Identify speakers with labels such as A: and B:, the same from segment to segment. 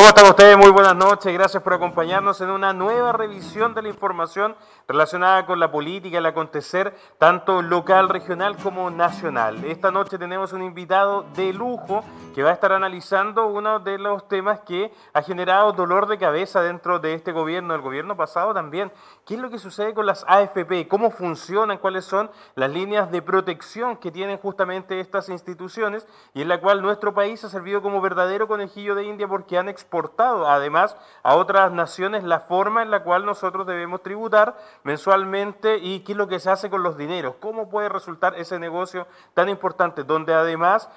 A: ¿Cómo están ustedes? Muy buenas noches. Gracias por acompañarnos en una nueva revisión de la información relacionada con la política, el acontecer tanto local, regional como nacional. Esta noche tenemos un invitado de lujo que va a estar analizando uno de los temas que ha generado dolor de cabeza dentro de este gobierno, el gobierno pasado también. ¿Qué es lo que sucede con las AFP? ¿Cómo funcionan? ¿Cuáles son las líneas de protección que tienen justamente estas instituciones? Y en la cual nuestro país ha servido como verdadero conejillo de India porque han exportado además a otras naciones la forma en la cual nosotros debemos tributar mensualmente y qué es lo que se hace con los dineros, cómo puede resultar ese negocio tan importante, donde además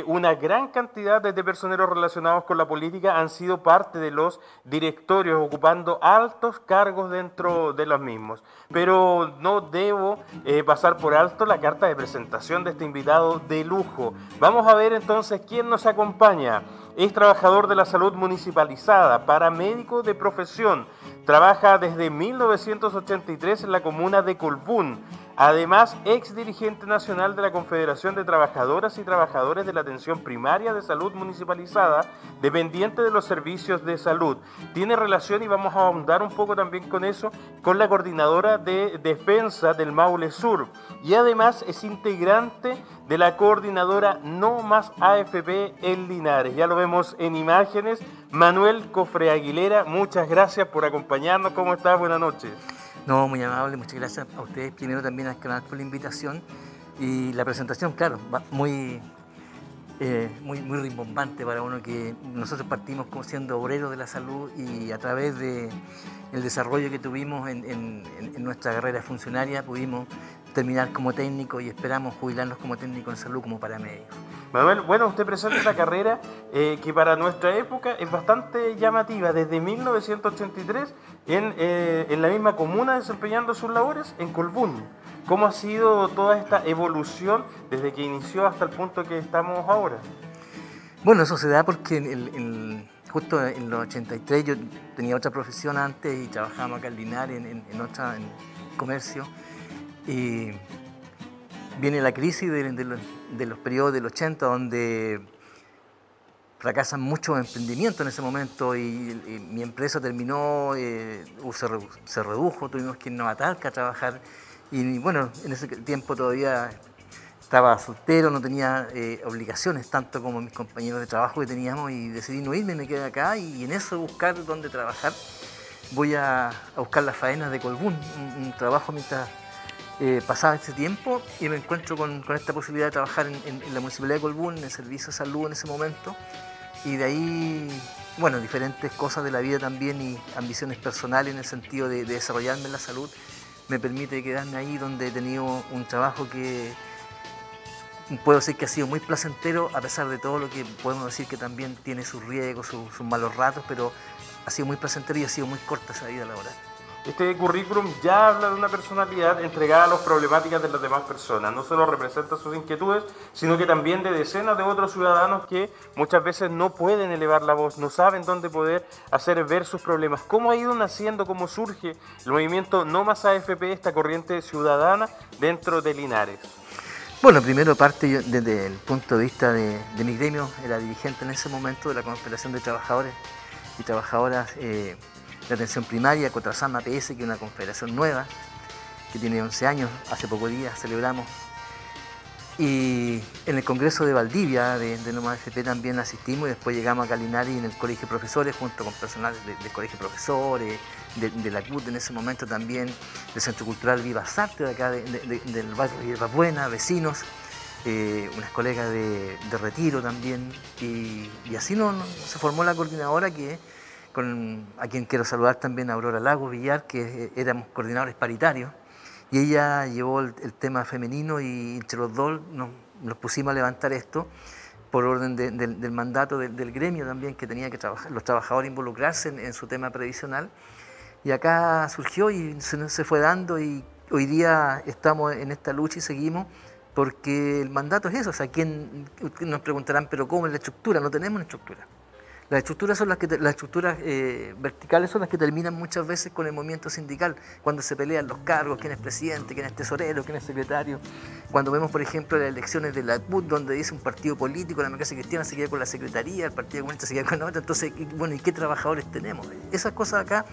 A: una gran cantidad de personeros relacionados con la política han sido parte de los directorios, ocupando altos cargos dentro de los mismos. Pero no debo pasar por alto la carta de presentación de este invitado de lujo. Vamos a ver entonces quién nos acompaña. Es trabajador de la salud municipalizada, paramédico de profesión, trabaja desde 1983 en la comuna de Colbún. Además, ex dirigente nacional de la Confederación de Trabajadoras y Trabajadores de la Atención Primaria de Salud Municipalizada, dependiente de los servicios de salud. Tiene relación, y vamos a ahondar un poco también con eso, con la coordinadora de defensa del Maule Sur. Y además es integrante de la coordinadora No Más AFP en Linares. Ya lo vemos en imágenes. Manuel Cofre Aguilera, muchas gracias por acompañarnos. ¿Cómo estás? Buenas noches.
B: No, muy amable, muchas gracias a ustedes, primero también al canal por la invitación y la presentación, claro, muy rimbombante para uno que nosotros partimos como siendo obreros de la salud y a través del desarrollo que tuvimos en nuestra carrera funcionaria pudimos terminar como técnico y esperamos jubilarnos como técnico en salud como paramédico.
A: Manuel, bueno, usted presenta una carrera que para nuestra época es bastante llamativa, desde 1983 en la misma comuna desempeñando sus labores en Colbún. ¿Cómo ha sido toda esta evolución desde que inició hasta el punto que estamos ahora?
B: Bueno, eso se da porque justo en los 83 yo tenía otra profesión antes y trabajábamos acá en Linares en comercio y viene la crisis de los periodos del 80 donde fracasan muchos emprendimientos en ese momento y mi empresa terminó, se redujo, tuvimos que irnos a Talca a trabajar y bueno, en ese tiempo todavía estaba soltero, no tenía obligaciones tanto como mis compañeros de trabajo que teníamos y decidí no irme, me quedé acá y en eso buscar dónde trabajar voy a buscar las faenas de Colbún, un trabajo mientras pasaba este tiempo y me encuentro con esta posibilidad de trabajar en la Municipalidad de Colbún, en el Servicio de Salud en ese momento y de ahí, bueno, diferentes cosas de la vida también y ambiciones personales en el sentido de desarrollarme en la salud me permite quedarme ahí donde he tenido un trabajo que puedo decir que ha sido muy placentero a pesar de todo lo que podemos decir que también tiene sus riesgos, sus malos ratos, pero ha sido muy placentero y ha sido muy corta esa vida laboral.
A: Este currículum ya habla de una personalidad entregada a las problemáticas de las demás personas. No solo representa sus inquietudes, sino que también de decenas de otros ciudadanos que muchas veces no pueden elevar la voz, no saben dónde poder hacer ver sus problemas. ¿Cómo ha ido naciendo, cómo surge el movimiento No Más AFP, esta corriente ciudadana dentro de Linares?
B: Bueno, primero parte yo, desde el punto de vista de mi gremio, era dirigente en ese momento de la Confederación de Trabajadores y Trabajadoras de Atención Primaria, Cotrasam APS, que es una confederación nueva, que tiene 11 años, hace pocos días celebramos. Y en el Congreso de Valdivia, de No Más AFP, también asistimos y después llegamos a Linares en el Colegio de Profesores, junto con personal del Colegio de Profesores, de la CUT en ese momento también, del Centro Cultural Viva Sarte, de acá del barrio Hierba Buena, vecinos, unas colegas de retiro también, y así se formó la coordinadora a quien quiero saludar también, a Aurora Lagos Villar, que éramos coordinadores paritarios, y ella llevó el tema femenino y entre los dos nos pusimos a levantar esto por orden del mandato del gremio también, que tenía que los trabajadores involucrarse en su tema previsional. Y acá surgió y se fue dando y hoy día estamos en esta lucha y seguimos porque el mandato es eso. O sea, nos preguntarán, pero ¿cómo es la estructura? No tenemos una estructura. Las estructuras son las estructuras verticales son las que terminan muchas veces con el movimiento sindical, cuando se pelean los cargos, quién es presidente, quién es tesorero, quién es secretario. Cuando vemos, por ejemplo, las elecciones de la CUT, donde dice un partido político, la Democracia Cristiana se queda con la secretaría, el Partido Comunista se queda con la otra, entonces, bueno, ¿y qué trabajadores tenemos? Esas cosas acá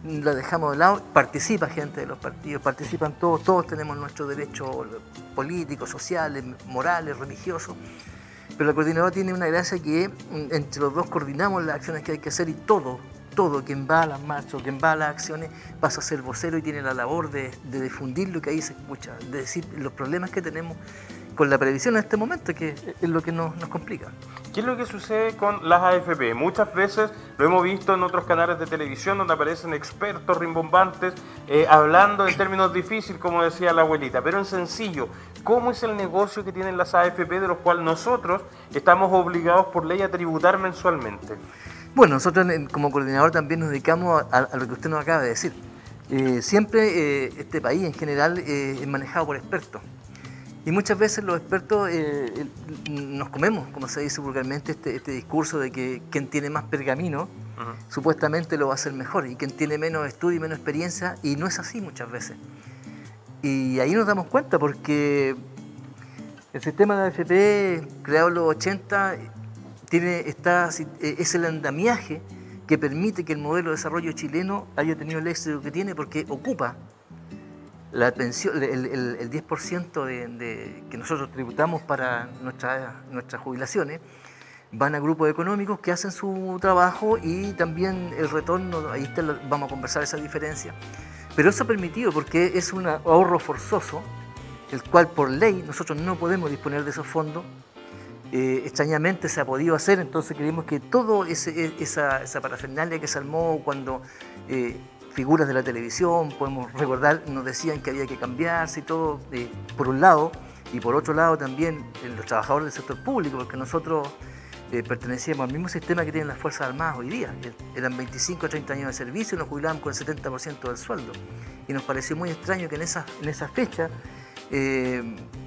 B: las dejamos de lado, participa gente de los partidos, participan todos, todos tenemos nuestros derechos políticos, sociales, morales, religiosos. Pero la coordinadora tiene una gracia que entre los dos coordinamos las acciones que hay que hacer y todo, quien va a las marchas, quien va a las acciones, pasa a ser vocero y tiene la labor de difundir lo que ahí se escucha, de decir los problemas que tenemos con la previsión en este momento, que es lo que nos complica.
A: ¿Qué es lo que sucede con las AFP? Muchas veces lo hemos visto en otros canales de televisión donde aparecen expertos rimbombantes hablando en términos difíciles, como decía la abuelita, pero en sencillo, ¿cómo es el negocio que tienen las AFP de los cuales nosotros estamos obligados por ley a tributar mensualmente?
B: Bueno, nosotros como coordinador también nos dedicamos a lo que usted nos acaba de decir. Siempre este país en general es manejado por expertos. Y muchas veces los expertos nos comemos, como se dice vulgarmente, este discurso de que quien tiene más pergamino supuestamente lo va a hacer mejor y quien tiene menos estudio y menos experiencia, y no es así muchas veces. Y ahí nos damos cuenta porque el sistema de AFP creado en los 80 es el andamiaje que permite que el modelo de desarrollo chileno haya tenido el éxito que tiene, porque ocupa la pensión, el 10% que nosotros tributamos para nuestras jubilaciones, van a grupos económicos que hacen su trabajo y también el retorno, ahí vamos a conversar esa diferencia. Pero eso ha permitido porque es un ahorro forzoso, el cual por ley nosotros no podemos disponer de esos fondos. Extrañamente se ha podido hacer, entonces creemos que toda esa parafernalia que se armó cuando figuras de la televisión, podemos recordar, nos decían que había que cambiarse y todo, por un lado, y por otro lado también los trabajadores del sector público, porque nosotros pertenecíamos al mismo sistema que tienen las Fuerzas Armadas hoy día. Eran 25 o 30 años de servicio y nos jubilábamos con el 70% del sueldo. Y nos pareció muy extraño que en esa fecha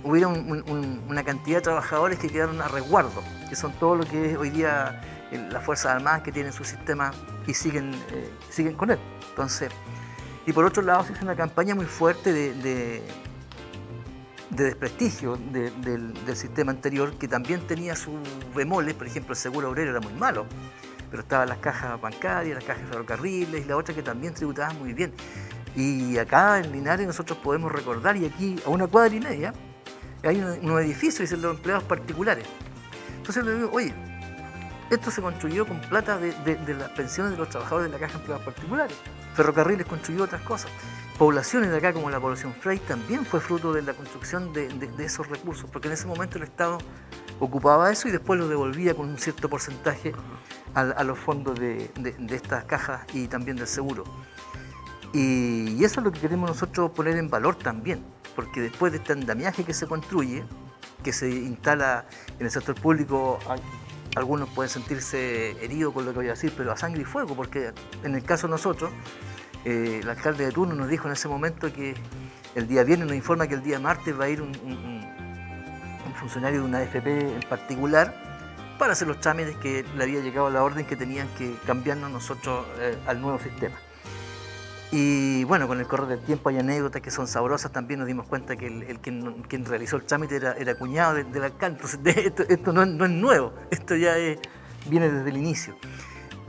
B: hubiera una cantidad de trabajadores que quedaron a resguardo, que son todo lo que es hoy día las Fuerzas Armadas, que tienen su sistema y siguen con él. Entonces, y por otro lado se hizo una campaña muy fuerte de desprestigio del sistema anterior, que también tenía sus bemoles. Por ejemplo, el seguro obrero era muy malo, pero estaban las cajas bancarias, las cajas de ferrocarriles y la otra que también tributaban muy bien. Y acá en Linares nosotros podemos recordar, y aquí a una cuadra y media hay unos edificios y son los empleados particulares. Entonces le digo, oye, esto se construyó con plata de las pensiones de los trabajadores de la caja de empleados particulares. Ferrocarriles construyó otras cosas. Poblaciones de acá, como la población Frey, también fue fruto de la construcción de esos recursos, porque en ese momento el Estado ocupaba eso y después lo devolvía con un cierto porcentaje a los fondos de estas cajas y también del seguro. Y eso es lo que queremos nosotros poner en valor también, porque después de este andamiaje que se construye, que se instala en el sector público, algunos pueden sentirse heridos con lo que voy a decir, pero a sangre y fuego, porque en el caso de nosotros, el alcalde de turno nos dijo en ese momento que el día viernes, nos informa que el día martes va a ir un funcionario de una AFP en particular para hacer los trámites, que le había llegado la orden que tenían que cambiarnos nosotros al nuevo sistema. Y bueno, con el correr del tiempo hay anécdotas que son sabrosas. También nos dimos cuenta que quien realizó el trámite era cuñado del alcalde. Entonces esto no es nuevo, esto ya viene desde el inicio.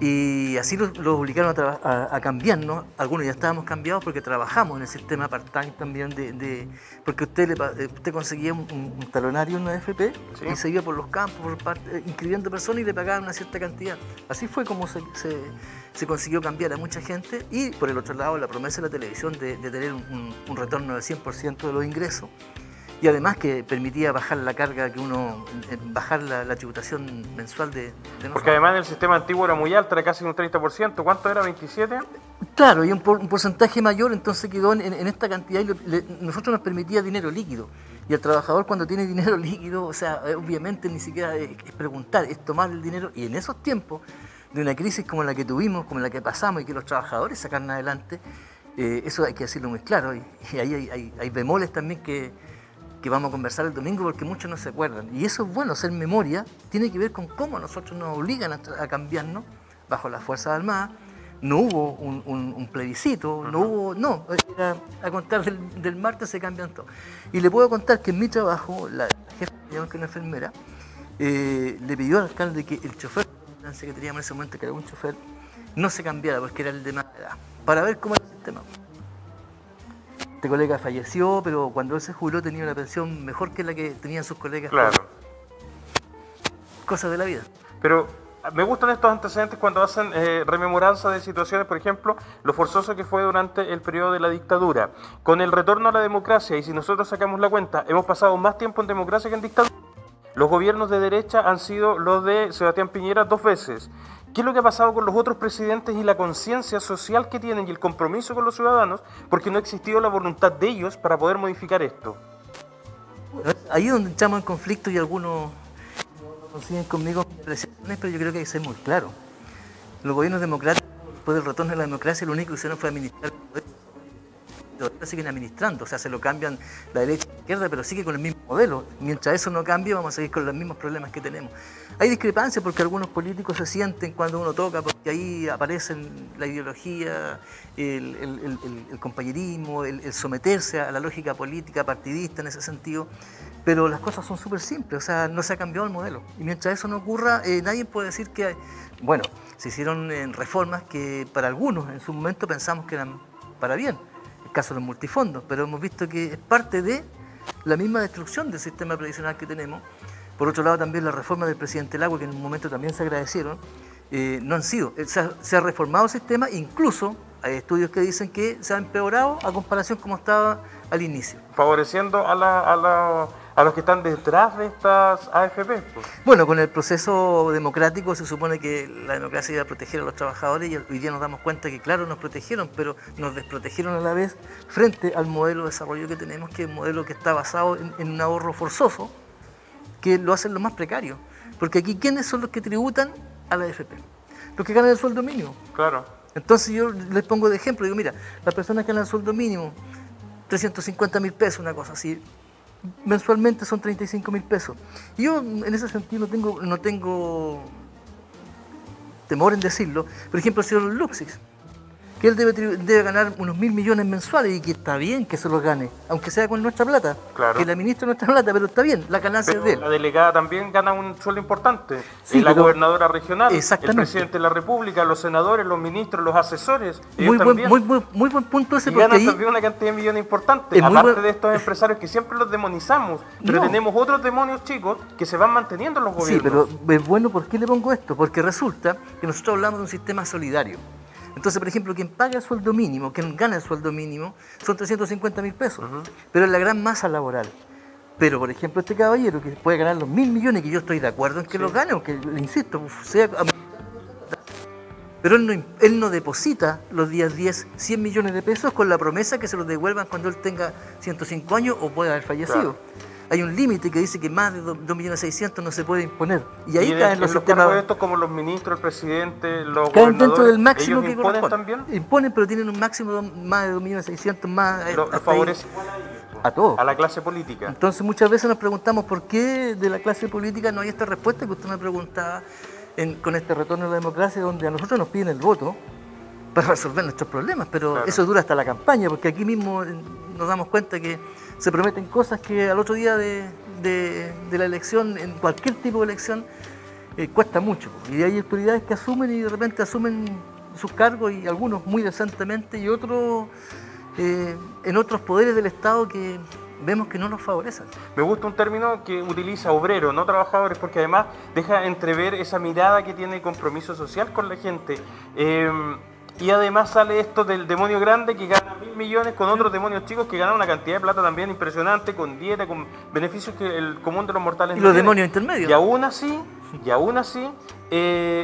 B: Y así los obligaron a cambiarnos. Algunos ya estábamos cambiados porque trabajamos en el sistema part-time también, porque usted conseguía un talonario en una AFP, ¿sí? Y se iba por los campos inscribiendo personas y le pagaban una cierta cantidad. Así fue como se consiguió cambiar a mucha gente. Y por el otro lado, la promesa de la televisión de tener un retorno del 100% de los ingresos, y además que permitía bajar la carga bajar la tributación mensual de nosotros.
A: Porque además el sistema antiguo era muy alto, era casi un 30%. ¿Cuánto era? ¿27?
B: Claro, y un porcentaje mayor, entonces quedó en esta cantidad y nosotros nos permitía dinero líquido. Y el trabajador, cuando tiene dinero líquido, o sea, obviamente ni siquiera es preguntar, es tomar el dinero. Y en esos tiempos de una crisis como la que tuvimos, como la que pasamos, y que los trabajadores sacaron adelante, eso hay que decirlo muy claro. Y ahí hay bemoles también que que vamos a conversar el domingo porque muchos no se acuerdan. Y eso es bueno, hacer memoria tiene que ver con cómo nosotros nos obligan a cambiarnos bajo las Fuerzas Armadas. No hubo un plebiscito, era a contar del martes se cambian todo. Y le puedo contar que en mi trabajo, la jefa, que es una enfermera, le pidió al alcalde que el chofer de la ambulancia que teníamos en ese momento, que era un chofer, no se cambiara porque era el de más edad, para ver cómo era el sistema. Este colega falleció, pero cuando él se jubiló tenía una pensión mejor que la que tenían sus colegas.
A: Claro.
B: Cosas de la vida.
A: Pero me gustan estos antecedentes cuando hacen rememoranza de situaciones, por ejemplo, lo forzoso que fue durante el periodo de la dictadura. Con el retorno a la democracia, y si nosotros sacamos la cuenta, hemos pasado más tiempo en democracia que en dictadura. Los gobiernos de derecha han sido los de Sebastián Piñera 2 veces. ¿Qué es lo que ha pasado con los otros presidentes y la conciencia social que tienen y el compromiso con los ciudadanos? Porque no ha existido la voluntad de ellos para poder modificar esto.
B: Ahí es donde entramos en conflicto y algunos coinciden conmigo, pero yo creo que hay que ser muy claro. Los gobiernos democráticos, después del retorno a la democracia, lo único que hicieron fue administrar el poder. Todavía siguen administrando, o sea, se lo cambian la derecha y la izquierda, pero sigue con el mismo modelo. Mientras eso no cambie, vamos a seguir con los mismos problemas que tenemos. Hay discrepancias porque algunos políticos se sienten cuando uno toca, porque ahí aparecen la ideología, el compañerismo, el someterse a la lógica política partidista en ese sentido. Pero las cosas son súper simples, o sea, no se ha cambiado el modelo. Y mientras eso no ocurra, nadie puede decir que, bueno, se hicieron reformas que para algunos en su momento pensamos que eran para bien, el caso de los multifondos, pero hemos visto que es parte de la misma destrucción del sistema previsional que tenemos. Por otro lado, también las reformas del presidente Lagos, que en un momento también se agradecieron, no han sido. Se ha reformado el sistema, incluso hay estudios que dicen que se ha empeorado a comparación como estaba al inicio.
A: Favoreciendo a los que están detrás de estas AFP. Pues.
B: Bueno, con el proceso democrático se supone que la democracia iba a proteger a los trabajadores y hoy día nos damos cuenta que claro, nos protegieron, pero nos desprotegieron a la vez frente al modelo de desarrollo que tenemos, que es un modelo que está basado en un ahorro forzoso, que lo hacen los más precarios. Porque aquí, ¿quiénes son los que tributan a la AFP? Los que ganan el sueldo mínimo.
A: Claro.
B: Entonces yo les pongo de ejemplo, digo, mira, las personas que ganan el sueldo mínimo, 350.000 pesos, una cosa así, mensualmente son 35.000 pesos. Y yo en ese sentido no tengo temor en decirlo. Por ejemplo, el señor Luxix, que él debe ganar unos 1.000 millones mensuales y que está bien que se los gane, aunque sea con nuestra plata,
A: claro.
B: Que la ministra nuestra plata, pero está bien, la ganancia es de él.
A: La delegada también gana un sueldo importante,
B: sí,
A: la gobernadora regional, el presidente de la República, los senadores, los ministros, los asesores.
B: Muy buen punto ese.
A: Y ganan también una cantidad de millones importante, aparte de estos empresarios que siempre los demonizamos, pero tenemos otros demonios chicos que se van manteniendo en los gobiernos.
B: Sí, pero es bueno, ¿por qué le pongo esto? Porque resulta que nosotros hablamos de un sistema solidario. Entonces, por ejemplo, quien paga el sueldo mínimo, quien gana el sueldo mínimo, son 350.000 pesos, pero es la gran masa laboral. Pero, por ejemplo, este caballero que puede ganar los 1.000 millones, que yo estoy de acuerdo en que los gane, aunque, insisto, sea... Pero él no deposita los días 10 100 millones de pesos con la promesa que se los devuelvan cuando él tenga 105 años o pueda haber fallecido. Claro. Hay un límite que dice que más de 2.600.000 no se puede imponer. Y ahí caen los sistemas...
A: Estos como los ministros, el presidente, los
B: caen dentro del máximo que
A: imponen
B: corresponde.
A: También.
B: Imponen, pero tienen un máximo de más de 2.600.000 más...
A: Lo favorece
B: a todos.
A: A la clase política.
B: Entonces muchas veces nos preguntamos por qué de la clase política no hay esta respuesta que usted me preguntaba con este retorno a la democracia, donde a nosotros nos piden el voto para resolver nuestros problemas, pero claro. Eso dura hasta la campaña, porque aquí mismo nos damos cuenta que se prometen cosas que al otro día de la elección, en cualquier tipo de elección, cuesta mucho. Y hay autoridades que asumen y de repente asumen sus cargos, y algunos muy decentemente, y otros en otros poderes del Estado que vemos que no nos favorecen.
A: Me gusta un término que utiliza obrero, no trabajadores, porque además deja entrever esa mirada que tiene compromiso social con la gente. Y además sale esto del demonio grande que gana 1.000 millones con otros demonios chicos que ganan una cantidad de plata también impresionante, con dieta, con beneficios que el común de los mortales
B: no tiene. Y los demonios intermedios.
A: Y aún así,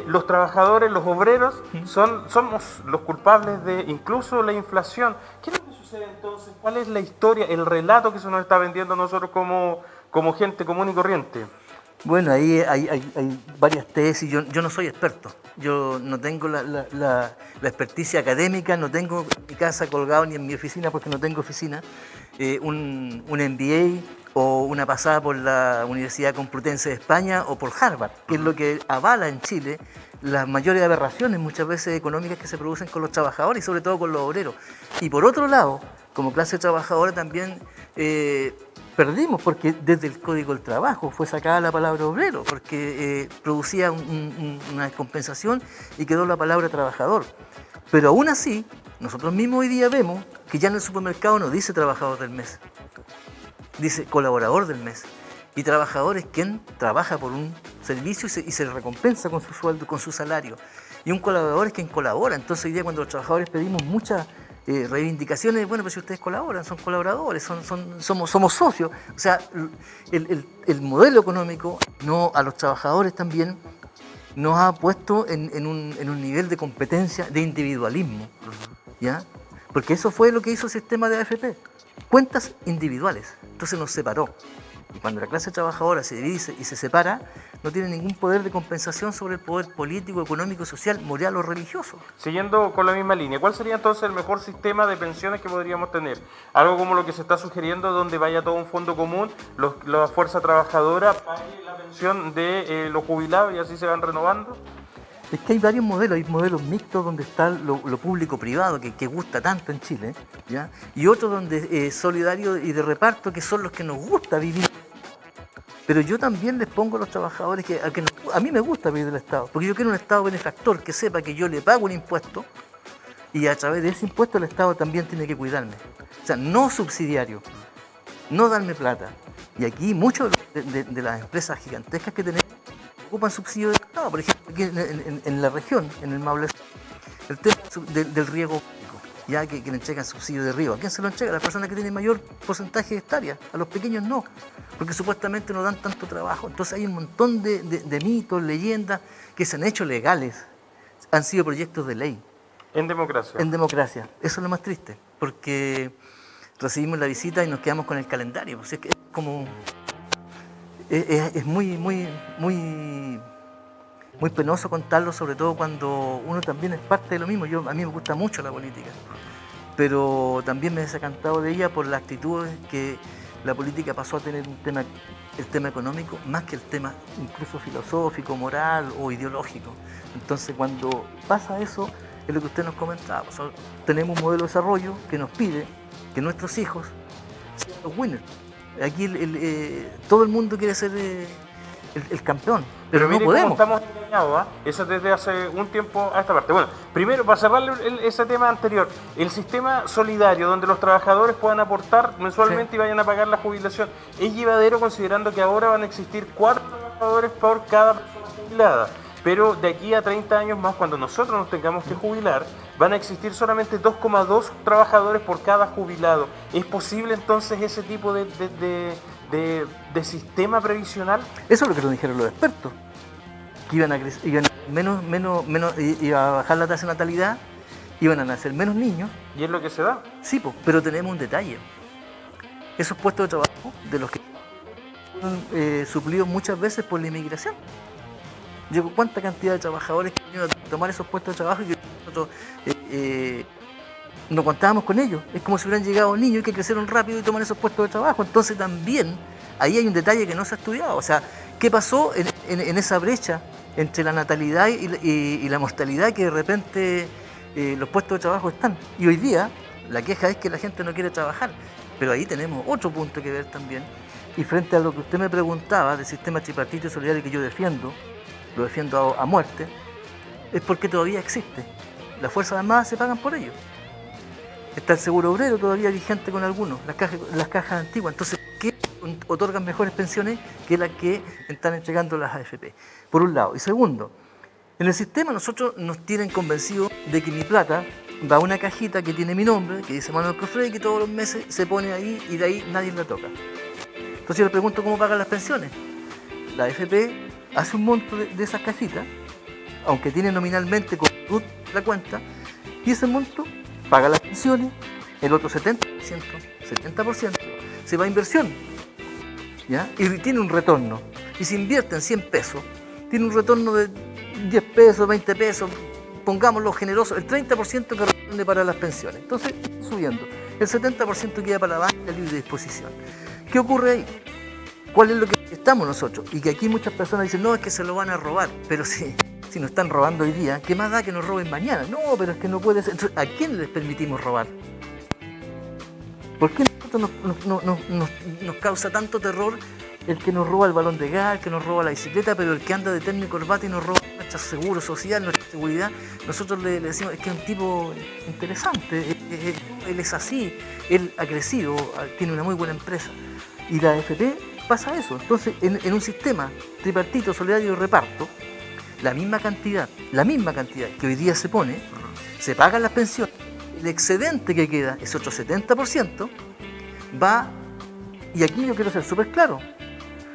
A: los trabajadores, los obreros, somos los culpables de incluso la inflación. ¿Qué es lo que sucede entonces? ¿Cuál es la historia, el relato que se nos está vendiendo a nosotros como gente común y corriente?
B: Bueno, ahí hay varias tesis, yo no soy experto. Yo no tengo la experticia académica, no tengo en mi casa colgado ni en mi oficina, porque no tengo oficina, un MBA o una pasada por la Universidad Complutense de España o por Harvard, que es lo que avala en Chile las mayores aberraciones muchas veces económicas que se producen con los trabajadores y sobre todo con los obreros. Y por otro lado, como clase trabajadora también perdimos, porque desde el Código del Trabajo fue sacada la palabra obrero, porque producía una descompensación y quedó la palabra trabajador. Pero aún así, nosotros mismos hoy día vemos que ya en el supermercado no dice trabajador del mes, dice colaborador del mes. Y trabajador es quien trabaja por un servicio y se le recompensa con su sueldo, con su salario. Y un colaborador es quien colabora. Entonces hoy día cuando los trabajadores pedimos muchas reivindicaciones, bueno, pero si ustedes colaboran, son colaboradores, somos socios. O sea, el modelo económico a los trabajadores también nos ha puesto en un nivel de competencia, de individualismo, ¿ya? Porque eso fue lo que hizo el sistema de AFP, cuentas individuales, entonces nos separó. Y cuando la clase trabajadora se divide y se separa, no tiene ningún poder de compensación sobre el poder político, económico, social, moral o religioso.
A: Siguiendo con la misma línea, ¿cuál sería entonces el mejor sistema de pensiones que podríamos tener? Algo como lo que se está sugiriendo, donde vaya todo un fondo común, la fuerza trabajadora pague la pensión de los jubilados y así se van renovando.
B: Es que hay varios modelos, hay modelos mixtos donde está lo público-privado, que gusta tanto en Chile, ¿ya? Y otros donde solidario y de reparto, que son los que nos gusta vivir. Pero yo también les pongo a los trabajadores a mí me gusta vivir del Estado, porque yo quiero un Estado benefactor que sepa que yo le pago un impuesto y a través de ese impuesto el Estado también tiene que cuidarme. O sea, no subsidiario, no darme plata. Y aquí muchas de las empresas gigantescas que tenemos ocupan subsidios del Estado. Por ejemplo, aquí en la región, en el Maule, el tema del riego público, ya que le entregan subsidio de riego. ¿A quién se lo entrega? A las personas que tienen mayor porcentaje de hectáreas. A los pequeños no, porque supuestamente no dan tanto trabajo. Entonces hay un montón de mitos, leyendas que se han hecho legales, han sido proyectos de ley.
A: En democracia.
B: En democracia. Eso es lo más triste, porque recibimos la visita y nos quedamos con el calendario. Pues es que es como... Es muy penoso contarlo, sobre todo cuando uno también es parte de lo mismo. A mí me gusta mucho la política, pero también me he desencantado de ella por la actitud que la política pasó a tener el tema económico, más que el tema incluso filosófico, moral o ideológico. Entonces cuando pasa eso, es lo que usted nos comentaba. O sea, tenemos un modelo de desarrollo que nos pide que nuestros hijos sean los winners. Aquí todo el mundo quiere ser el campeón, pero no podemos.
A: Estamos engañados, eso desde hace un tiempo a esta parte. Bueno, primero, para cerrar ese tema anterior, el sistema solidario donde los trabajadores puedan aportar mensualmente, sí, y vayan a pagar la jubilación, ¿es llevadero considerando que ahora van a existir 4 trabajadores por cada persona jubilada? Pero de aquí a 30 años más, cuando nosotros nos tengamos que jubilar, van a existir solamente 2,2 trabajadores por cada jubilado. ¿Es posible entonces ese tipo de sistema previsional?
B: Eso es lo que nos dijeron los expertos, que iba a bajar la tasa de natalidad, iban a nacer menos niños.
A: ¿Y es lo que se da?
B: Sí, pero tenemos un detalle. Esos puestos de trabajo, de los que son suplidos muchas veces por la inmigración. ¿Cuánta cantidad de trabajadores que vinieron a tomar esos puestos de trabajo y que nosotros no contábamos con ellos? Es como si hubieran llegado niños que crecieron rápido y toman esos puestos de trabajo. Entonces también ahí hay un detalle que no se ha estudiado. O sea, ¿qué pasó en esa brecha entre la natalidad y la mortalidad, que de repente los puestos de trabajo están? Y hoy día la queja es que la gente no quiere trabajar. Pero ahí tenemos otro punto que ver también. Y frente a lo que usted me preguntaba del sistema tripartito y solidario que yo defiendo, lo defiendo a muerte, es porque todavía existe. Las Fuerzas Armadas se pagan por ello. Está el seguro obrero todavía vigente con algunos, las cajas antiguas. Entonces, ¿qué otorgan mejores pensiones que las que están entregando las AFP? Por un lado. Y segundo, en el sistema nosotros nos tienen convencidos de que mi plata va a una cajita que tiene mi nombre, que dice Manuel Cofré, y que todos los meses se pone ahí y de ahí nadie la toca. Entonces yo le pregunto cómo pagan las pensiones. La AFP hace un monto de esas cajitas, aunque tiene nominalmente con RUT la cuenta, y ese monto paga las pensiones, el otro 70% se va a inversión, ¿ya? Y tiene un retorno. Y si invierte en 100 pesos, tiene un retorno de 10 pesos, 20 pesos, pongámoslo generoso, el 30% que responde para las pensiones. Entonces, subiendo. El 70% queda para la banca libre disposición. ¿Qué ocurre ahí? ¿Cuál es lo que estamos nosotros? Y que aquí muchas personas dicen, no, es que se lo van a robar. Pero si nos están robando hoy día, ¿qué más da que nos roben mañana? No, pero es que no puede ser. Entonces, ¿a quién les permitimos robar? ¿Por qué nosotros nos causa tanto terror el que nos roba el balón de gas, el que nos roba la bicicleta, pero el que anda de terno y corbata y nos roba nuestro seguro social, nuestra seguridad? Nosotros le decimos, es que es un tipo interesante, él es así, él ha crecido, tiene una muy buena empresa. Y la AFP pasa eso. Entonces, en un sistema tripartito, solidario y reparto, la misma cantidad que hoy día se pone, se pagan las pensiones, el excedente que queda, ese otro 70%, va, y aquí yo quiero ser súper claro,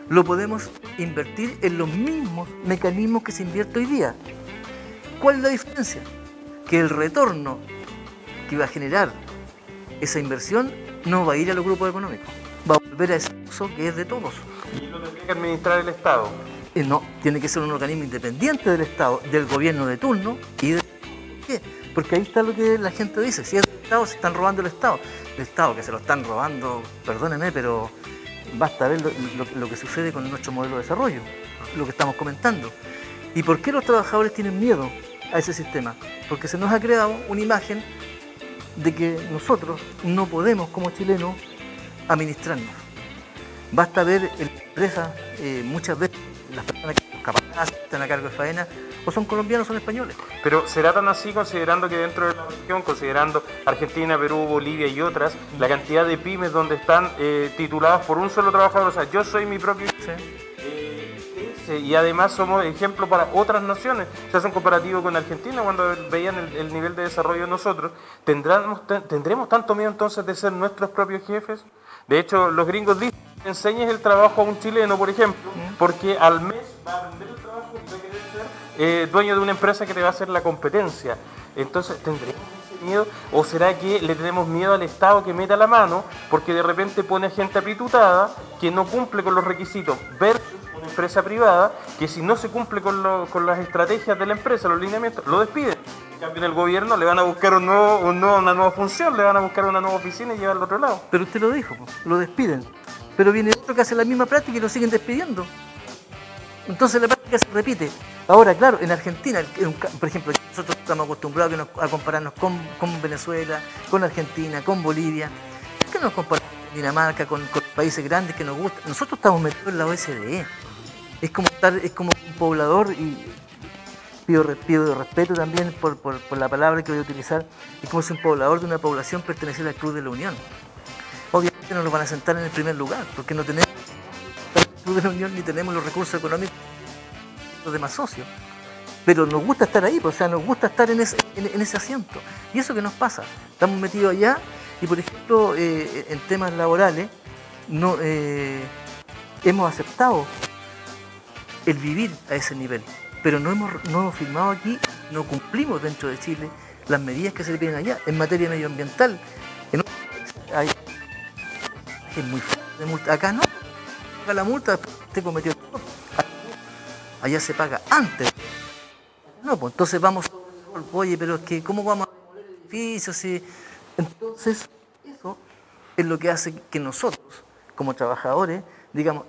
B: lo podemos invertir en los mismos mecanismos que se invierte hoy día. ¿Cuál es la diferencia? Que el retorno que va a generar esa inversión no va a ir a los grupos económicos, va a volver a ese uso que es de todos.
A: ¿Y lo tendría que administrar el Estado?
B: No, tiene que ser un organismo independiente del Estado, del gobierno de turno y de... ¿Por qué? Porque ahí está lo que la gente dice, si es del Estado, se están robando el Estado. El Estado que se lo están robando, perdónenme, pero basta ver lo que sucede con nuestro modelo de desarrollo, lo que estamos comentando. ¿Y por qué los trabajadores tienen miedo a ese sistema? Porque se nos ha creado una imagen de que nosotros no podemos, como chilenos, administrarnos. Basta ver en la empresa, muchas veces las personas que capataces están a cargo de faena, o son colombianos o son españoles.
A: Pero ¿será tan así considerando que dentro de la región, considerando Argentina, Perú, Bolivia y otras, la cantidad de pymes donde están tituladas por un solo trabajador? O sea, yo soy mi propio...
B: Sí.
A: Y además somos ejemplo para otras naciones. Se hace un comparativo con Argentina cuando veían el nivel de desarrollo de nosotros. ¿Tendremos tanto miedo entonces de ser nuestros propios jefes? De hecho, los gringos dicen, enseñes el trabajo a un chileno, por ejemplo, porque al mes va a aprender el trabajo y va a querer ser dueño de una empresa que te va a hacer la competencia. Entonces, ¿tendremos ese miedo? ¿O será que le tenemos miedo al Estado que meta la mano porque de repente pone a gente apitutada que no cumple con los requisitos versus una empresa privada que si no se cumple con las estrategias de la empresa, los lineamientos, lo despiden? En cambio, en el gobierno le van a buscar una nueva función, le van a buscar una nueva oficina y llevarlo al otro lado.
B: Pero usted lo dijo, lo despiden. Pero viene otro que hace la misma práctica y lo siguen despidiendo. Entonces la práctica se repite. Ahora, claro, en Argentina, por ejemplo, nosotros estamos acostumbrados a compararnos con Venezuela, con Argentina, con Bolivia. ¿Por qué no nos comparamos con Dinamarca, con países grandes que nos gustan? Nosotros estamos metidos en la OSDE. Es como un poblador, y pido respeto también por la palabra que voy a utilizar, es como si un poblador de una población perteneciera al Club de la Unión. Obviamente no nos van a sentar en el primer lugar, porque no tenemos el Club de la Unión ni tenemos los recursos económicos de los demás socios. Pero nos gusta estar ahí, o sea, nos gusta estar en ese asiento. ¿Y eso qué nos pasa? Estamos metidos allá y, por ejemplo, en temas laborales, hemos aceptado el vivir a ese nivel, pero no hemos firmado aquí, no cumplimos dentro de Chile las medidas que se le piden allá en materia medioambiental. En otros países es muy fuerte de multa. Acá no, paga la multa después que usted cometió el error. Allá se paga antes. No, pues entonces vamos, oye, pero es que ¿cómo vamos a demoler el edificio? Si... Entonces, eso es lo que hace que nosotros, como trabajadores, digamos,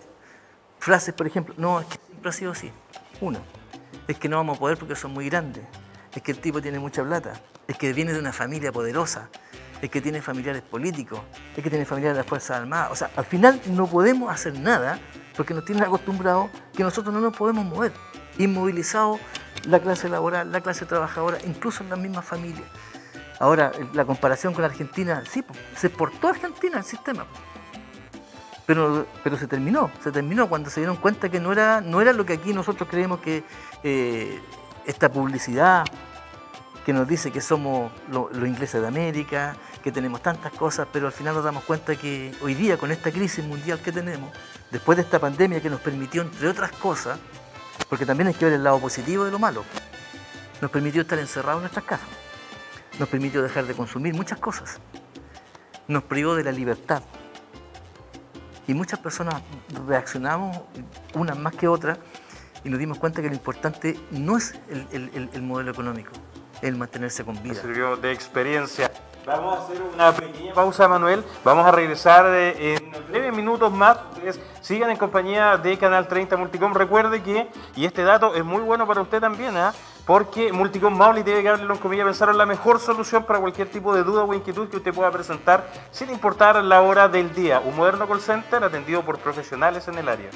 B: frases, por ejemplo, no, es que siempre ha sido así. Una, es que no vamos a poder porque son muy grandes. Es que el tipo tiene mucha plata. Es que viene de una familia poderosa. Es que tiene familiares políticos. Es que tiene familiares de las Fuerzas Armadas. O sea, al final no podemos hacer nada porque nos tienen acostumbrados que nosotros no nos podemos mover. Inmovilizados la clase laboral, la clase trabajadora, incluso en las mismas familias. Ahora, la comparación con Argentina, sí, se exportó a Argentina el sistema. Pero se terminó cuando se dieron cuenta que no era lo que aquí nosotros creemos que esta publicidad que nos dice que somos los ingleses de América, que tenemos tantas cosas, pero al final nos damos cuenta que hoy día con esta crisis mundial que tenemos, después de esta pandemia que nos permitió, entre otras cosas, porque también hay que ver el lado positivo de lo malo, nos permitió estar encerrados en nuestras casas, nos permitió dejar de consumir muchas cosas, nos privó de la libertad. Y muchas personas reaccionamos, unas más que otras, y nos dimos cuenta que lo importante no es el modelo económico, es el mantenerse con vida.
A: Me sirvió de experiencia. Vamos a hacer una pequeña pausa, Manuel. Vamos a regresar en breves minutos más. Ustedes sigan en compañía de Canal 30 Multicom. Recuerde que, y este dato es muy bueno para usted también, porque Multicom Maule y TV Cable Loncomilla pensaron la mejor solución para cualquier tipo de duda o inquietud que usted pueda presentar, sin importar la hora del día. Un moderno call center atendido por profesionales en el área.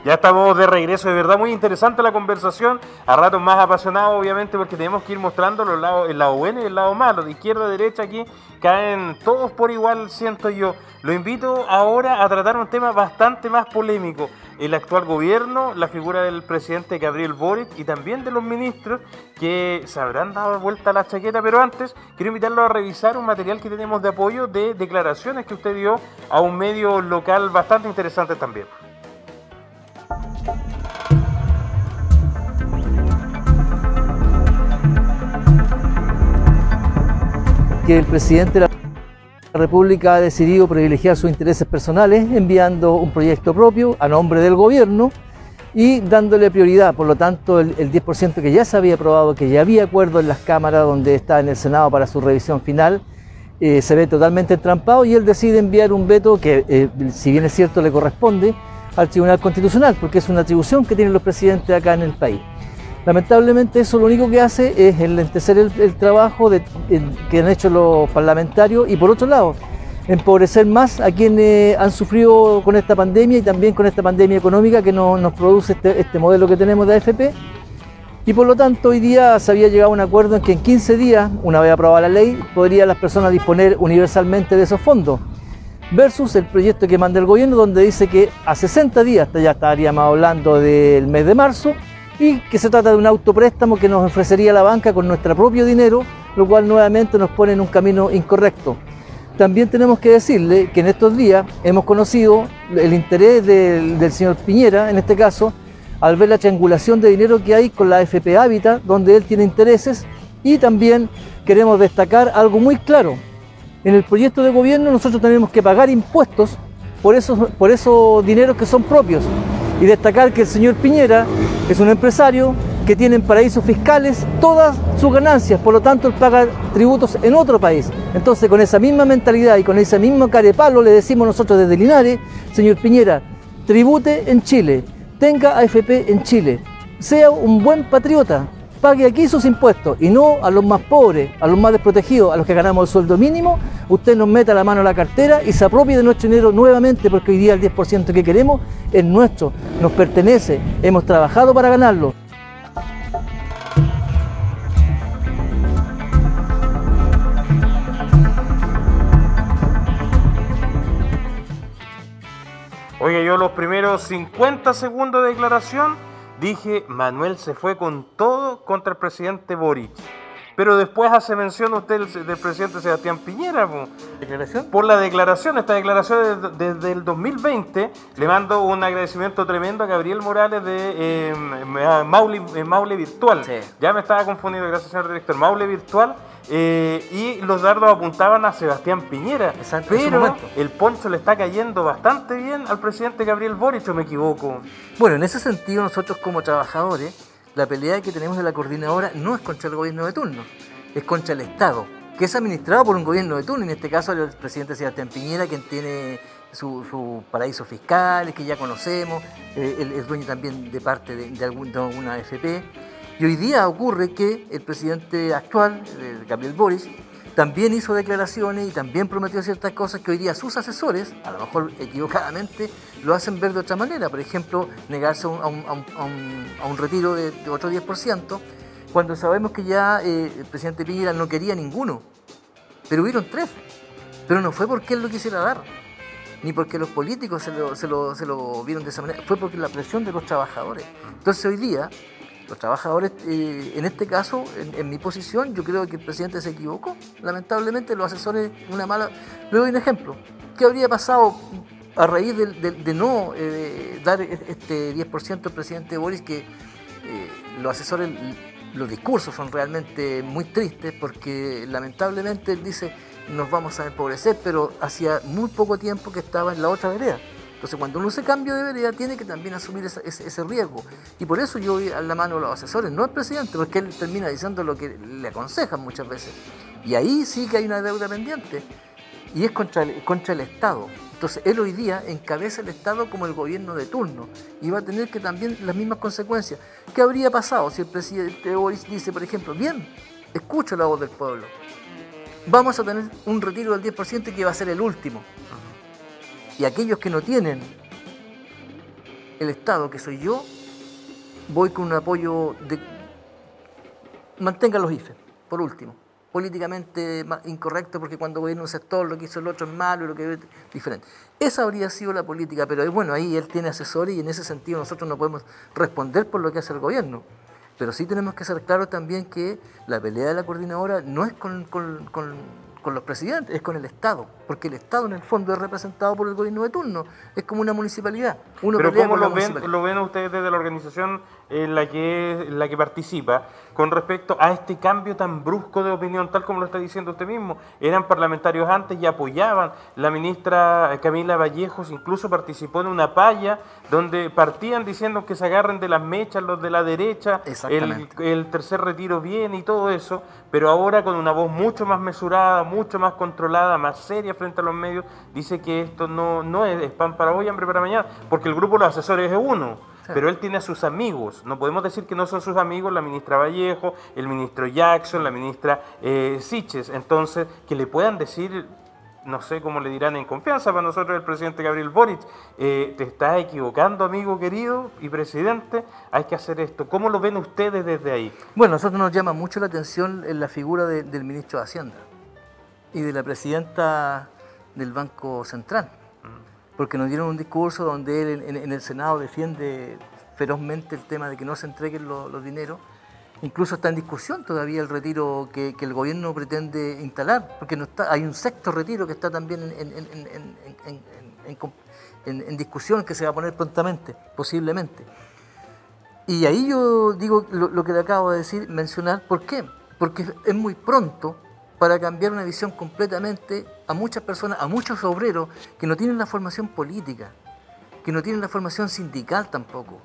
A: Ya estamos de regreso, de verdad muy interesante la conversación, a ratos más apasionado obviamente porque tenemos que ir mostrando los lados, el lado bueno y el lado malo, de izquierda a derecha aquí caen todos por igual, siento yo. Lo invito ahora a tratar un tema bastante más polémico, el actual gobierno, la figura del presidente Gabriel Boric y también de los ministros que se habrán dado vuelta a la chaqueta, pero antes quiero invitarlo a revisar un material que tenemos de apoyo de declaraciones que usted dio a un medio local bastante interesante también.
B: Que el presidente de la República ha decidido privilegiar sus intereses personales enviando un proyecto propio a nombre del gobierno y dándole prioridad. Por lo tanto, el 10% que ya se había aprobado, que ya había acuerdo en las cámaras donde está en el Senado para su revisión final, se ve totalmente entrampado y él decide enviar un veto que, si bien es cierto, le corresponde al Tribunal Constitucional, porque es una atribución que tienen los presidentes acá en el país. Lamentablemente eso lo único que hace es enlentecer el trabajo que han hecho los parlamentarios y por otro lado, empobrecer más a quienes han sufrido con esta pandemia y también con esta pandemia económica que nos produce este modelo que tenemos de AFP. Y por lo tanto hoy día se había llegado a un acuerdo en que en 15 días, una vez aprobada la ley, podrían las personas disponer universalmente de esos fondos. Versus el proyecto que manda el gobierno donde dice que a 60 días, ya estaríamos hablando del mes de marzo, y que se trata de un autopréstamo que nos ofrecería la banca con nuestro propio dinero, lo cual nuevamente nos pone en un camino incorrecto. También tenemos que decirle que en estos días hemos conocido el interés del señor Piñera, en este caso, al ver la triangulación de dinero que hay con la AFP Habitat, donde él tiene intereses, y también queremos destacar algo muy claro. En el proyecto de gobierno nosotros tenemos que pagar impuestos por esos dineros que son propios. Y destacar que el señor Piñera es un empresario que tiene en paraísos fiscales todas sus ganancias, por lo tanto él paga tributos en otro país. Entonces con esa misma mentalidad y con ese mismo carepalo le decimos nosotros desde Linares, señor Piñera, tribute en Chile, tenga AFP en Chile, sea un buen patriota, pague aquí sus impuestos y no a los más pobres, a los más desprotegidos, a los que ganamos el sueldo mínimo. Usted nos meta la mano a la cartera y se apropie de nuestro dinero nuevamente, porque hoy día el 10% que queremos es nuestro, nos pertenece, hemos trabajado para ganarlo.
A: Oiga, yo los primeros 50 segundos de declaración dije, Manuel se fue con todo contra el presidente Boric. Pero después hace mención usted del presidente Sebastián Piñera.
B: ¿Declaración?
A: Por la declaración, esta declaración desde el 2020. Le mando un agradecimiento tremendo a Gabriel Morales de Maule Virtual.
B: Sí.
A: Ya me estaba confundido, gracias señor director. Maule Virtual. Y los dardos apuntaban a Sebastián Piñera.
B: Exacto,
A: pero el poncho le está cayendo bastante bien al presidente Gabriel Boric, ¿o me equivoco?
B: Bueno, en ese sentido nosotros como trabajadores, la pelea que tenemos de la coordinadora no es contra el gobierno de turno, es contra el Estado, que es administrado por un gobierno de turno, en este caso el presidente Sebastián Piñera, quien tiene sus paraísos fiscales, que ya conocemos, es dueño también de parte de alguna AFP. Y hoy día ocurre que el presidente actual, Gabriel Boric, también hizo declaraciones y también prometió ciertas cosas que hoy día sus asesores, a lo mejor equivocadamente, lo hacen ver de otra manera. Por ejemplo, negarse a un retiro de otro 10%, cuando sabemos que ya el presidente Piñera no quería ninguno, pero hubieron 3. Pero no fue porque él lo quisiera dar, ni porque los políticos se lo vieron de esa manera, fue porque la presión de los trabajadores. Entonces hoy día, los trabajadores, en este caso, en mi posición, yo creo que el presidente se equivocó. Lamentablemente los asesores, una mala... Le doy un ejemplo. ¿Qué habría pasado a raíz de no dar este 10% al presidente Boris? Que los asesores, los discursos son realmente muy tristes, porque lamentablemente él dice nos vamos a empobrecer, pero hacía muy poco tiempo que estaba en la otra vereda. Entonces, cuando uno se cambia de vereda, tiene que también asumir ese riesgo. Y por eso yo voy a la mano de los asesores, no al presidente, porque él termina diciendo lo que le aconsejan muchas veces. Y ahí sí que hay una deuda pendiente, y es contra el Estado. Entonces, él hoy día encabeza el Estado como el gobierno de turno, y va a tener que también las mismas consecuencias. ¿Qué habría pasado si el presidente Boris dice, por ejemplo, bien, escucho la voz del pueblo, vamos a tener un retiro del 10% que va a ser el último? Y aquellos que no tienen el Estado, que soy yo, voy con un apoyo de... Mantengan los IFE, por último. Políticamente incorrecto, porque cuando gobierna un sector lo que hizo el otro es malo y lo que es diferente. Esa habría sido la política, pero bueno, ahí él tiene asesores y en ese sentido nosotros no podemos responder por lo que hace el gobierno. Pero sí tenemos que ser claros también que la pelea de la coordinadora no es con los presidentes, es con el Estado, porque el Estado en el fondo es representado por el gobierno de turno, es como una municipalidad.
A: Pero ¿cómo lo ven ustedes desde la organización en la que participa con respecto a este cambio tan brusco de opinión, tal como lo está diciendo usted mismo? Eran parlamentarios antes y apoyaban. La ministra Camila Vallejos incluso participó en una palla donde partían diciendo que se agarren de las mechas los de la derecha, el tercer retiro bien y todo eso, pero ahora con una voz mucho más mesurada, mucho más controlada, más seria frente a los medios, dice que esto no es pan para hoy, hambre para mañana, porque el grupo de los asesores es uno, pero él tiene a sus amigos. No podemos decir que no son sus amigos la ministra Vallejo, el ministro Jackson, la ministra Siches. Entonces, que le puedan decir, no sé cómo le dirán en confianza para nosotros el presidente Gabriel Boric, te estás equivocando, amigo querido y presidente, hay que hacer esto. ¿Cómo lo ven ustedes desde ahí?
B: Bueno, a nosotros nos llama mucho la atención la figura del ministro de Hacienda y de la presidenta del Banco Central, porque nos dieron un discurso donde él en el Senado defiende ferozmente el tema de que no se entreguen los dineros. Incluso está en discusión todavía el retiro que el gobierno pretende instalar, porque no está, hay un sexto retiro que está también en discusión, que se va a poner prontamente, posiblemente. Y ahí yo digo lo que le acabo de decir, mencionar, ¿por qué? Porque es muy pronto para cambiar una visión completamente a muchas personas, a muchos obreros que no tienen la formación política, que no tienen la formación sindical tampoco,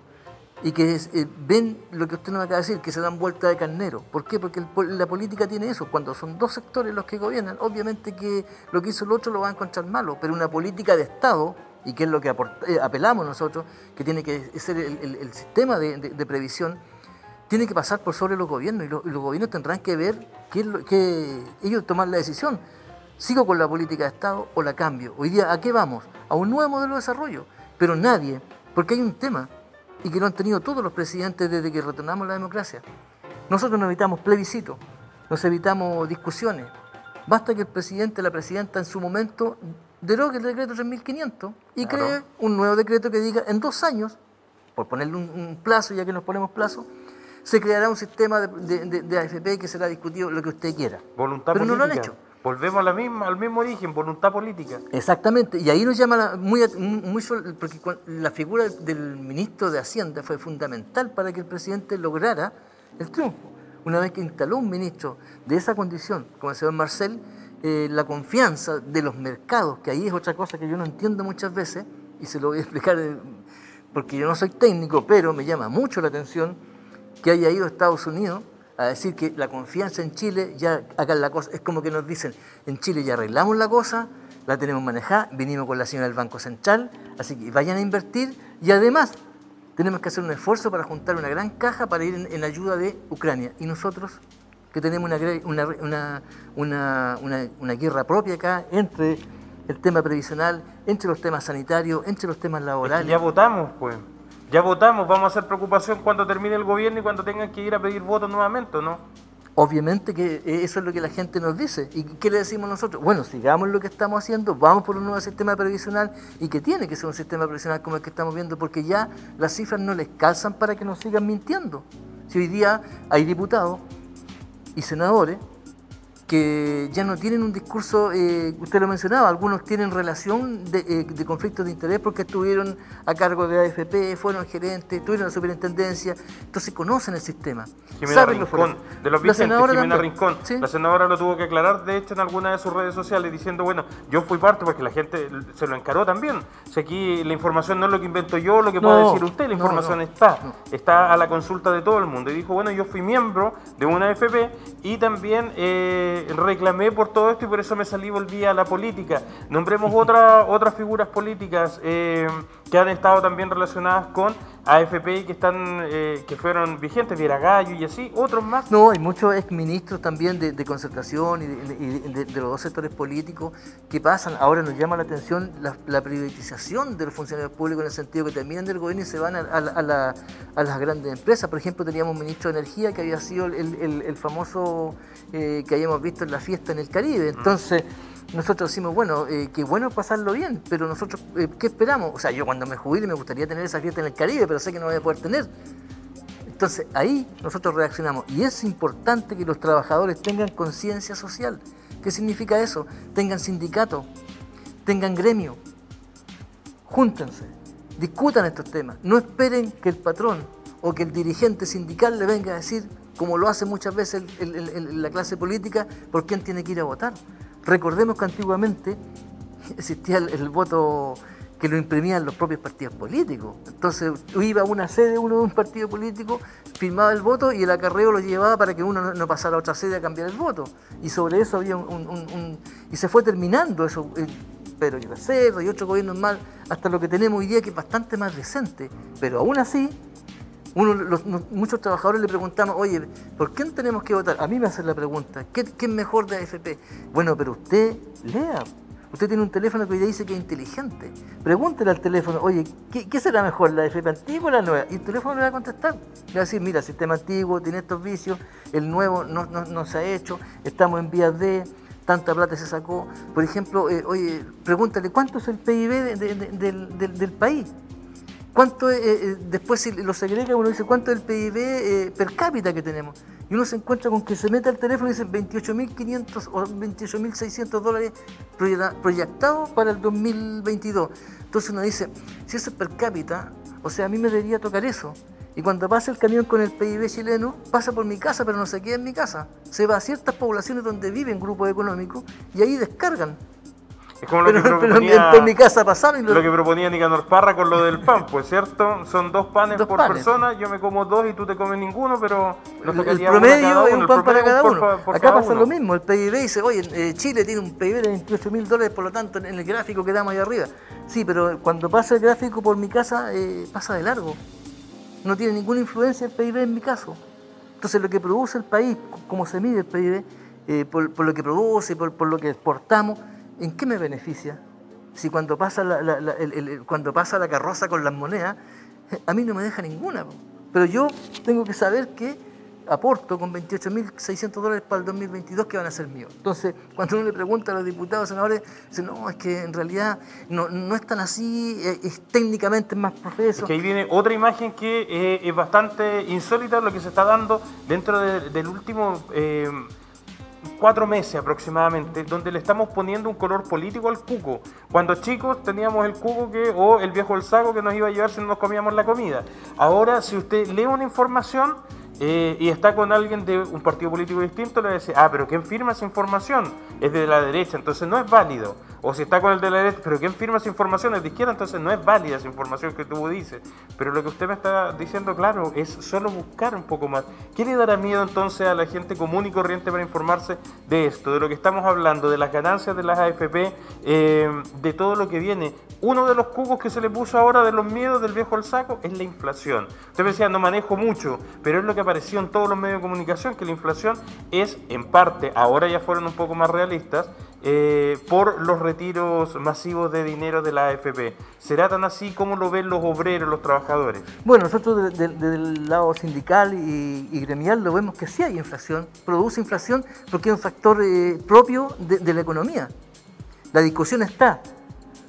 B: y que ven lo que usted nos acaba de decir, que se dan vuelta de carnero. ¿Por qué? Porque la política tiene eso. Cuando son dos sectores los que gobiernan, obviamente que lo que hizo el otro lo va a encontrar malo, pero una política de Estado, y que es lo que apelamos nosotros, que tiene que ser el sistema de previsión, tiene que pasar por sobre los gobiernos, y los gobiernos tendrán que ver que ellos tomar la decisión. ¿Sigo con la política de Estado o la cambio? Hoy día, ¿a qué vamos? A un nuevo modelo de desarrollo. Pero nadie, porque hay un tema, y que lo han tenido todos los presidentes desde que retornamos a la democracia. Nosotros no evitamos plebiscitos, nos evitamos discusiones. Basta que el presidente, la presidenta en su momento derogue el decreto 3500 y cree un nuevo decreto que diga en 2 años, por ponerle un plazo, ya que nos ponemos plazo, se creará un sistema de AFP que será discutido lo que usted quiera.
A: Voluntad
B: pero
A: política.
B: No lo han hecho.
A: Volvemos al mismo origen, voluntad política.
B: Exactamente, y ahí nos llama porque la figura del ministro de Hacienda fue fundamental para que el presidente lograra el triunfo. Una vez que instaló un ministro de esa condición, como el señor Marcel, la confianza de los mercados, que ahí es otra cosa que yo no entiendo muchas veces, y se lo voy a explicar porque yo no soy técnico, pero me llama mucho la atención que haya ido a Estados Unidos a decir que la confianza en Chile, ya acá la cosa, es como que nos dicen, en Chile ya arreglamos la cosa, la tenemos manejada, vinimos con la señora del Banco Central, así que vayan a invertir, y además tenemos que hacer un esfuerzo para juntar una gran caja para ir en ayuda de Ucrania. ¿Y nosotros que tenemos una guerra propia acá entre el tema previsional, entre los temas sanitarios, entre los temas laborales.
A: Es que ya votamos, pues. Ya votamos, vamos a hacer preocupación cuando termine el gobierno y cuando tengan que ir a pedir votos nuevamente, ¿no?
B: Obviamente que eso es lo que la gente nos dice. ¿Y qué le decimos nosotros? Bueno, sigamos lo que estamos haciendo, vamos por un nuevo sistema previsional y que tiene que ser un sistema previsional como el que estamos viendo, porque ya las cifras no les calzan para que nos sigan mintiendo. Si hoy día hay diputados y senadores que ya no tienen un discurso, usted lo mencionaba, algunos tienen relación de conflictos de interés porque estuvieron a cargo de AFP, fueron gerentes, tuvieron la superintendencia, entonces conocen el sistema.
A: Jimena Rincón, de los vigentes, Jimena
B: también.
A: Rincón, ¿sí? La senadora lo tuvo que aclarar, de hecho, en alguna de sus redes sociales, diciendo, bueno, yo fui parte porque la gente se lo encaró también. Si aquí la información no es lo que invento yo, lo que puede decir usted, la información está a la consulta de todo el mundo. Y dijo, bueno, yo fui miembro de una AFP y también reclamé por todo esto y por eso me salí y volví a la política. Nombremos otras figuras políticas que han estado también relacionadas con AFP y que fueron vigentes, Viera Gallo y así, otros más.
B: No, hay muchos exministros también de concertación y de los dos sectores políticos que pasan. Ahora nos llama la atención la privatización de los funcionarios públicos en el sentido que terminan del gobierno y se van a las grandes empresas. Por ejemplo, teníamos un ministro de Energía que había sido el famoso que habíamos visto en la fiesta en el Caribe. Entonces, nosotros decimos, bueno, qué bueno pasarlo bien, pero nosotros, ¿qué esperamos? O sea, yo cuando me jubile me gustaría tener esa fiesta en el Caribe, pero sé que no voy a poder tener. Entonces, ahí nosotros reaccionamos. Y es importante que los trabajadores tengan conciencia social. ¿Qué significa eso? Tengan sindicato, tengan gremio, júntense, discutan estos temas. No esperen que el patrón o que el dirigente sindical le venga a decir, como lo hace muchas veces la clase política, por quién tiene que ir a votar. Recordemos que antiguamente existía el voto que lo imprimían los propios partidos políticos. Entonces iba a una sede uno de un partido político, firmaba el voto y el acarreo lo llevaba para que uno no pasara a otra sede a cambiar el voto. Y sobre eso había y se fue terminando eso, Pedro Cerro y otros gobiernos más, hasta lo que tenemos hoy día, que es bastante más decente. Pero aún así, muchos trabajadores le preguntamos, oye, ¿por quién tenemos que votar? A mí me hacen la pregunta, ¿qué es mejor de AFP? Bueno, pero usted lea. Usted tiene un teléfono que hoy dice que es inteligente. Pregúntele al teléfono, oye, ¿qué será mejor, la AFP antigua o la nueva? Y el teléfono le va a contestar. Le va a decir, mira, el sistema antiguo tiene estos vicios, el nuevo no se ha hecho, estamos en vías de, tanta plata se sacó. Por ejemplo, oye, pregúntale, ¿cuánto es el PIB del país? ¿Cuánto después si lo segrega uno dice cuánto es el PIB per cápita que tenemos? Y uno se encuentra con que se mete al teléfono y dice 28.500 o 28.600 dólares proyectados para el 2022. Entonces uno dice, si eso es per cápita, o sea, a mí me debería tocar eso. Y cuando pasa el camión con el PIB chileno, pasa por mi casa, pero no se queda en mi casa. Se va a ciertas poblaciones donde viven grupos económicos y ahí descargan.
A: Es como lo que proponía,
B: en mi casa pasaba
A: lo que proponía Nicanor Parra con lo del pan, pues, ¿cierto? Son 2 panes por persona, yo me como 2 y tú te comes ninguno, pero nos tocaría
B: el promedio es un pan para cada uno.
A: Por
B: Acá pasa lo mismo, el PIB dice, oye, Chile tiene un PIB de 28.000 dólares, por lo tanto, en el gráfico que damos ahí arriba. Sí, pero cuando pasa el gráfico por mi casa, pasa de largo. No tiene ninguna influencia el PIB en mi caso. Entonces, lo que produce el país, cómo se mide el PIB, por lo que produce, por lo que exportamos, ¿en qué me beneficia? Si cuando pasa la carroza con las monedas, a mí no me deja ninguna. Pero yo tengo que saber que aporto con 28.600 dólares para el 2022 que van a ser míos. Entonces, cuando uno le pregunta a los diputados, senadores, dicen, no, es que en realidad no es tan así, es técnicamente más proceso.
A: Es que ahí viene otra imagen que es bastante insólita, lo que se está dando dentro del último 4 meses aproximadamente, donde le estamos poniendo un color político al cuco. Cuando chicos teníamos el cuco o el viejo del saco que nos iba a llevar si no nos comíamos la comida. Ahora, si usted lee una información y está con alguien de un partido político distinto, le va a decir, pero ¿quién firma esa información? Es de la derecha, entonces no es válido. O si está con el de la derecha, pero ¿quién firma esa información? Es de izquierda, entonces no es válida esa información que tú dices. Pero lo que usted me está diciendo, claro, es solo buscar un poco más. ¿Qué le dará miedo entonces a la gente común y corriente para informarse de esto, de lo que estamos hablando, de las ganancias de las AFP, de todo lo que viene? Uno de los cucos que se le puso ahora de los miedos del viejo al saco es la inflación. Usted me decía, no manejo mucho, pero es lo que ha aparecido en todos los medios de comunicación que la inflación es, en parte, ahora ya fueron un poco más realistas, por los retiros masivos de dinero de la AFP. ¿Será tan así como lo ven los obreros, los trabajadores?
B: Bueno, nosotros desde el lado sindical y gremial lo vemos que sí hay inflación, produce inflación porque es un factor propio de la economía. La discusión está,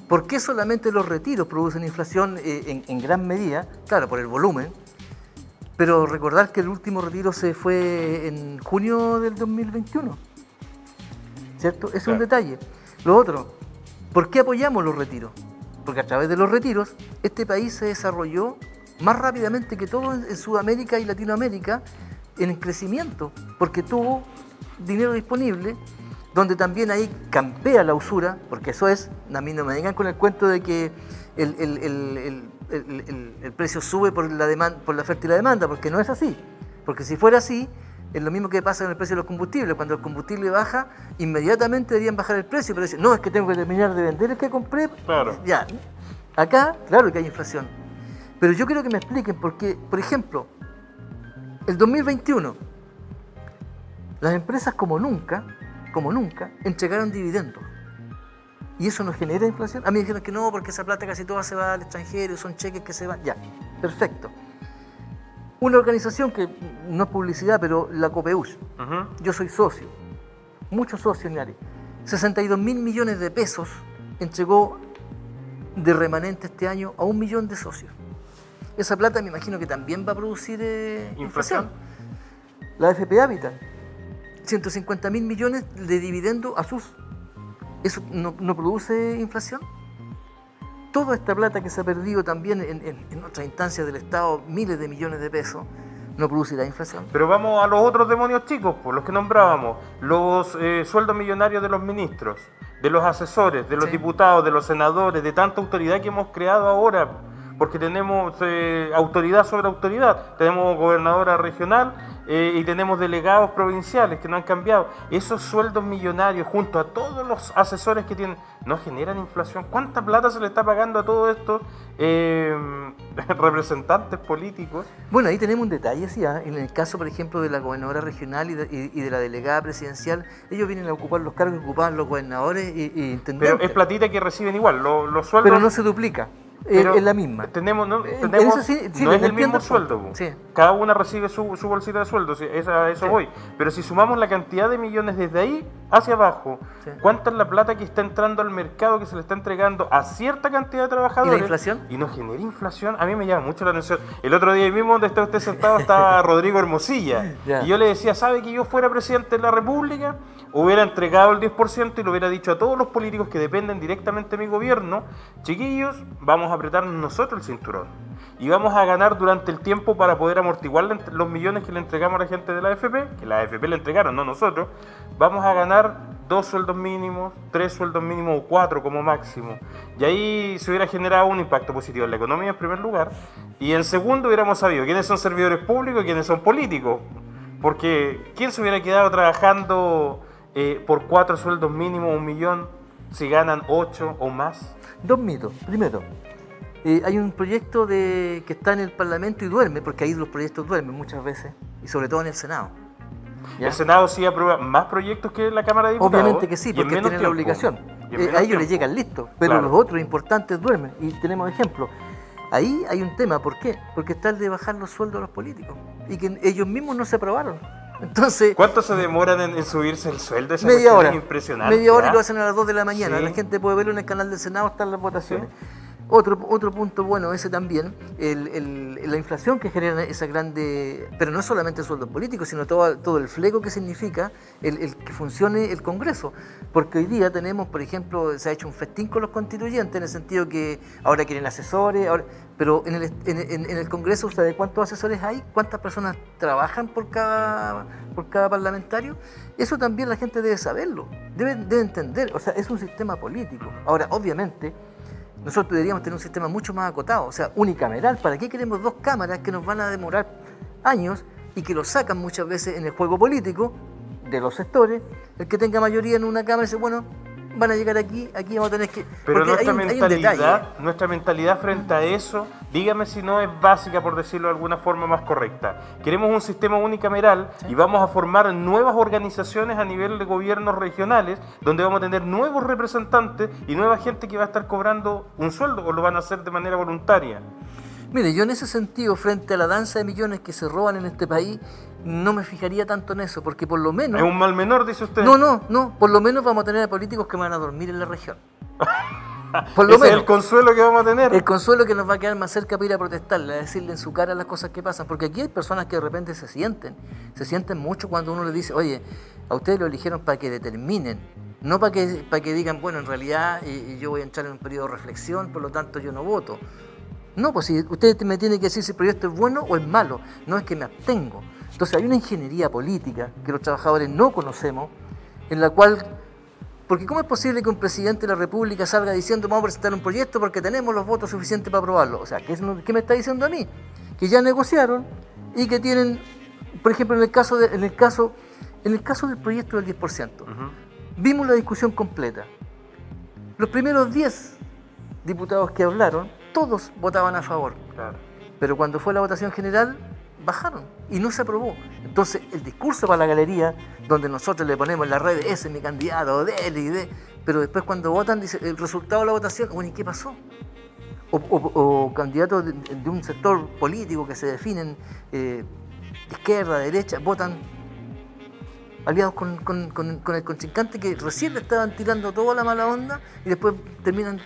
B: ¿por qué solamente los retiros producen inflación en gran medida? Claro, por el volumen, pero recordar que el último retiro se fue en junio del 2021. ¿Cierto? Ese es un detalle. Lo otro, ¿por qué apoyamos los retiros? Porque a través de los retiros, este país se desarrolló más rápidamente que todo en Sudamérica y Latinoamérica en crecimiento, porque tuvo dinero disponible, donde también ahí campea la usura, porque eso es, a mí no me vengan con el cuento de que el precio sube por la oferta y la demanda, porque no es así. Porque si fuera así, es lo mismo que pasa con el precio de los combustibles. Cuando el combustible baja, inmediatamente deberían bajar el precio, pero dicen, no, es que tengo que terminar de vender el que compré.
A: Claro.
B: Ya, acá, claro que hay inflación. Pero yo quiero que me expliquen, porque, por ejemplo, el 2021, las empresas como nunca, entregaron dividendos. ¿Y eso no genera inflación? A mí me dijeron que no, porque esa plata casi toda se va al extranjero, son cheques que se van. Ya, perfecto. Una organización que no es publicidad, pero la Copeuch. Yo soy socio, muchos socios en ARI. 62.000 millones de pesos entregó de remanente este año a 1 millón de socios. Esa plata me imagino que también va a producir inflación. La AFP Habitat, 150.000 millones de dividendo a sus. ¿Eso no produce inflación? Toda esta plata que se ha perdido también en otras instancias del Estado, miles de millones de pesos, ¿no producirá inflación?
A: Pero vamos a los otros demonios chicos, por los que nombrábamos, los sueldos millonarios de los ministros, de los asesores, de los diputados, de los senadores, de tanta autoridad que hemos creado ahora, porque tenemos autoridad sobre autoridad, tenemos gobernadora regional y tenemos delegados provinciales que no han cambiado. Esos sueldos millonarios junto a todos los asesores que tienen, ¿no generan inflación? ¿Cuánta plata se le está pagando a todos estos representantes políticos?
B: Bueno, ahí tenemos un detalle, sí, ¿eh? En el caso, por ejemplo, de la gobernadora regional y de la delegada presidencial, ellos vienen a ocupar los cargos que ocupaban los gobernadores y intendentes.
A: Pero es platita que reciben igual, los sueldos...
B: Pero no se duplica. Es la misma.
A: No es el mismo sueldo.
B: Sí.
A: Cada una recibe su bolsita de sueldo, a eso voy. Pero si sumamos la cantidad de millones desde ahí hacia abajo, ¿cuánta es la plata que está entrando al mercado, que se le está entregando a cierta cantidad de trabajadores?
B: ¿Y la inflación?
A: Y no genera inflación. A mí me llama mucho la atención. El otro día mismo, donde está usted sentado, estaba Rodrigo Hermosilla. Y yo le decía, ¿sabe que yo fuera presidente de la República? Hubiera entregado el 10% y lo hubiera dicho a todos los políticos que dependen directamente de mi gobierno: chiquillos, vamos a apretarnos nosotros el cinturón y vamos a ganar durante el tiempo para poder amortiguar los millones que le entregamos a la gente de la AFP, que la AFP le entregaron, no nosotros. Vamos a ganar 2 sueldos mínimos, 3 sueldos mínimos o 4 como máximo, y ahí se hubiera generado un impacto positivo en la economía en primer lugar, y en segundo hubiéramos sabido quiénes son servidores públicos y quiénes son políticos, porque ¿quién se hubiera quedado trabajando por 4 sueldos mínimos, 1 millón, si ganan 8 o más?
B: Dos mitos. Primero, hay un proyecto que está en el Parlamento y duerme, porque ahí los proyectos duermen muchas veces, y sobre todo en el Senado. ¿Ya?
A: El Senado sí aprueba más proyectos que la Cámara de Diputados.
B: Obviamente que sí, porque tienen la obligación. A ellos les llegan listos, pero los otros importantes duermen. Y tenemos ejemplos. Ahí hay un tema, ¿por qué? Porque está el de bajar los sueldos a los políticos, y que ellos mismos no se aprobaron. Entonces,
A: ¿cuánto se demoran en subirse el sueldo? Esa
B: media hora.
A: Es impresionante.
B: Media hora, y lo hacen a las 2 de la mañana.
A: Sí.
B: La gente puede verlo en el canal del Senado, están las votaciones. Sí. Otro punto bueno, ese también, la inflación que genera esa grande, pero no solamente el sueldo político, sino todo el flego que significa el que funcione el Congreso. Porque hoy día tenemos, por ejemplo, se ha hecho un festín con los constituyentes, en el sentido que ahora quieren asesores, pero en el Congreso, ¿sabe cuántos asesores hay? ¿Cuántas personas trabajan por cada parlamentario? Eso también la gente debe saberlo, debe entender, o sea, es un sistema político. Ahora, obviamente, nosotros deberíamos tener un sistema mucho más acotado, o sea, unicameral. ¿Para qué queremos 2 cámaras que nos van a demorar años y que lo sacan muchas veces en el juego político de los sectores? El que tenga mayoría en una cámara dice, bueno, van a llegar aquí vamos a tener que...
A: Pero
B: porque
A: nuestra mentalidad frente a eso, dígame si no es básica, por decirlo de alguna forma más correcta. Queremos un sistema unicameral y vamos a formar nuevas organizaciones a nivel de gobiernos regionales, donde vamos a tener nuevos representantes y nueva gente que va a estar cobrando un sueldo o lo van a hacer de manera voluntaria.
B: Mire, yo en ese sentido, frente a la danza de millones que se roban en este país, no me fijaría tanto en eso, porque por lo menos...
A: ¿Es un mal menor, dice usted?
B: No, por lo menos vamos a tener a políticos que van a dormir en la región. Por lo
A: ¿Ese
B: menos.
A: es el consuelo que vamos a tener?
B: El consuelo que nos va a quedar más cerca para ir a protestarle, a decirle en su cara las cosas que pasan, porque aquí hay personas que de repente se sienten mucho cuando uno les dice, oye, a ustedes lo eligieron para que determinen, no para que digan, bueno, en realidad yo voy a entrar en un periodo de reflexión, por lo tanto yo no voto. No, pues si ustedes me tienen que decir si el proyecto es bueno o es malo, no es que me abstengo. Entonces hay una ingeniería política que los trabajadores no conocemos, en la cual, porque ¿cómo es posible que un presidente de la República salga diciendo vamos a presentar un proyecto porque tenemos los votos suficientes para aprobarlo? O sea, ¿qué me está diciendo a mí? Que ya negociaron y que tienen, por ejemplo, en el caso del proyecto del 10%, vimos la discusión completa. Los primeros 10 diputados que hablaron, todos votaban a favor.
A: Claro.
B: Pero cuando fue la votación general, bajaron y no se aprobó. Entonces, el discurso para la galería, donde nosotros le ponemos en la red, ese es mi candidato, pero después cuando votan, dice el resultado de la votación, bueno, ¿y qué pasó? O candidatos de un sector político que se definen izquierda, derecha, votan aliados con el contrincante que recién le estaban tirando toda la mala onda y después terminan...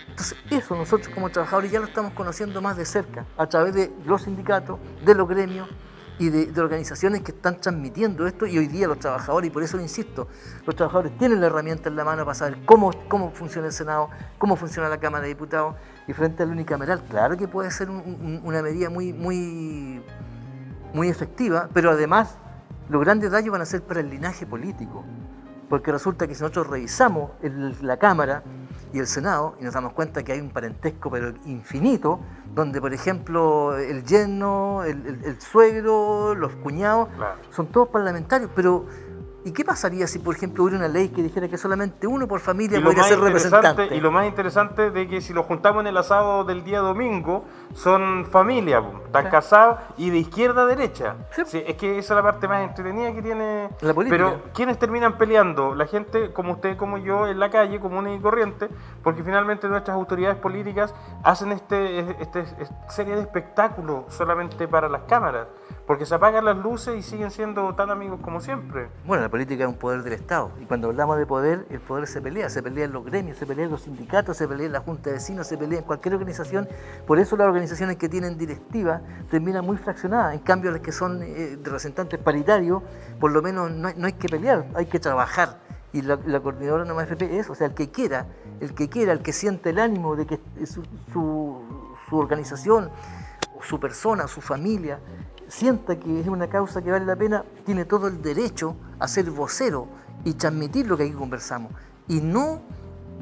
B: Entonces eso nosotros como trabajadores ya lo estamos conociendo más de cerca, a través de los sindicatos, de los gremios y de organizaciones que están transmitiendo esto, y hoy día los trabajadores, y por eso lo insisto, los trabajadores tienen la herramienta en la mano para saber cómo funciona el Senado, cómo funciona la Cámara de Diputados, y frente al unicameral, claro que puede ser una medida muy efectiva, pero además los grandes daños van a ser para el linaje político, porque resulta que si nosotros revisamos la Cámara y el Senado, y nos damos cuenta que hay un parentesco pero infinito, donde por ejemplo el yerno, el suegro, los cuñados, claro, son todos parlamentarios, pero ¿y qué pasaría si por ejemplo hubiera una ley que dijera que solamente uno por familia podría ser representante?
A: Y lo más interesante de que si lo juntamos en el asado del día domingo, son familia, están casados y de izquierda a derecha. Sí. Sí, es que esa es la parte más entretenida que tiene
B: la política.
A: Pero ¿quiénes terminan peleando? La gente como usted, como yo, en la calle, común y corriente, porque finalmente nuestras autoridades políticas hacen serie de espectáculos solamente para las cámaras, porque se apagan las luces y siguen siendo tan amigos como siempre.
B: Bueno, la política es un poder del Estado, y cuando hablamos de poder, el poder se pelea en los gremios, se pelea en los sindicatos, se pelea en la Junta de Vecinos, se pelea en cualquier organización. Por eso las organizaciones que tienen directiva terminan muy fraccionadas. En cambio, las que son representantes paritarios, por lo menos no hay que pelear, hay que trabajar. Y la coordinadora de AFP es, o sea, el que quiera, el que siente el ánimo de que su organización, o su persona, su familia, sienta que es una causa que vale la pena, tiene todo el derecho a ser vocero y transmitir lo que aquí conversamos, y no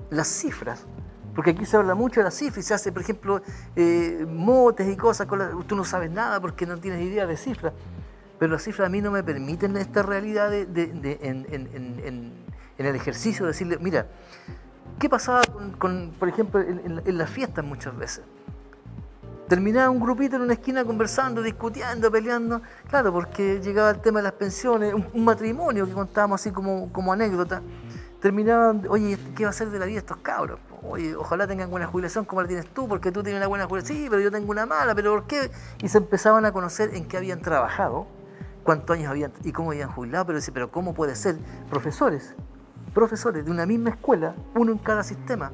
B: las cifras, porque aquí se habla mucho de las cifras y se hace, por ejemplo, motes y cosas, tú no sabes nada porque no tienes idea de cifras, pero las cifras a mí no me permiten esta realidad en el ejercicio de decirle, mira, ¿qué pasaba por ejemplo, en las fiestas muchas veces? Terminaba un grupito en una esquina conversando, discutiendo, peleando, claro, porque llegaba el tema de las pensiones, un matrimonio que contábamos así como anécdota, terminaban, oye, ¿qué va a ser de la vida de estos cabros? Oye, ojalá tengan buena jubilación como la tienes tú, porque tú tienes una buena jubilación, sí, pero yo tengo una mala, pero ¿por qué? Y se empezaban a conocer en qué habían trabajado, cuántos años habían y cómo habían jubilado, pero ¿cómo puede ser? Profesores de una misma escuela, uno en cada sistema.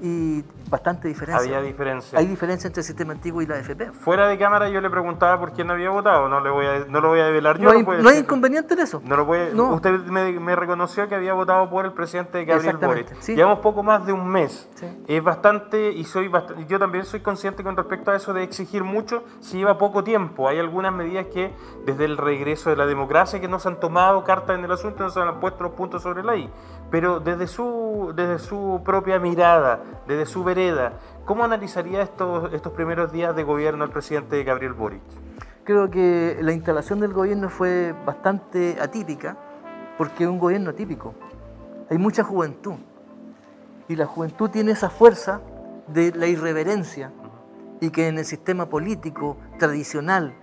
B: Y bastante diferencia.
A: Había diferencia.
B: Hay diferencia entre el sistema antiguo y la AFP.
A: Fuera de cámara yo le preguntaba por quién había votado, no lo voy a develar yo.
B: No hay inconveniente en eso.
A: No. Usted me reconoció que había votado por el presidente Gabriel Boric.
B: Sí.
A: Llevamos poco más de un mes.
B: Sí.
A: Es bastante, yo también soy consciente con respecto a eso de exigir mucho si lleva poco tiempo. Hay algunas medidas que desde el regreso de la democracia que no se han tomado cartas en el asunto, no se han puesto los puntos sobre la I. Pero desde su propia mirada, desde su vereda, ¿cómo analizaría estos primeros días de gobierno del presidente Gabriel Boric?
B: Creo que la instalación del gobierno fue bastante atípica, porque es un gobierno atípico. Hay mucha juventud, Y la juventud tiene esa fuerza de la irreverencia y que en el sistema político tradicional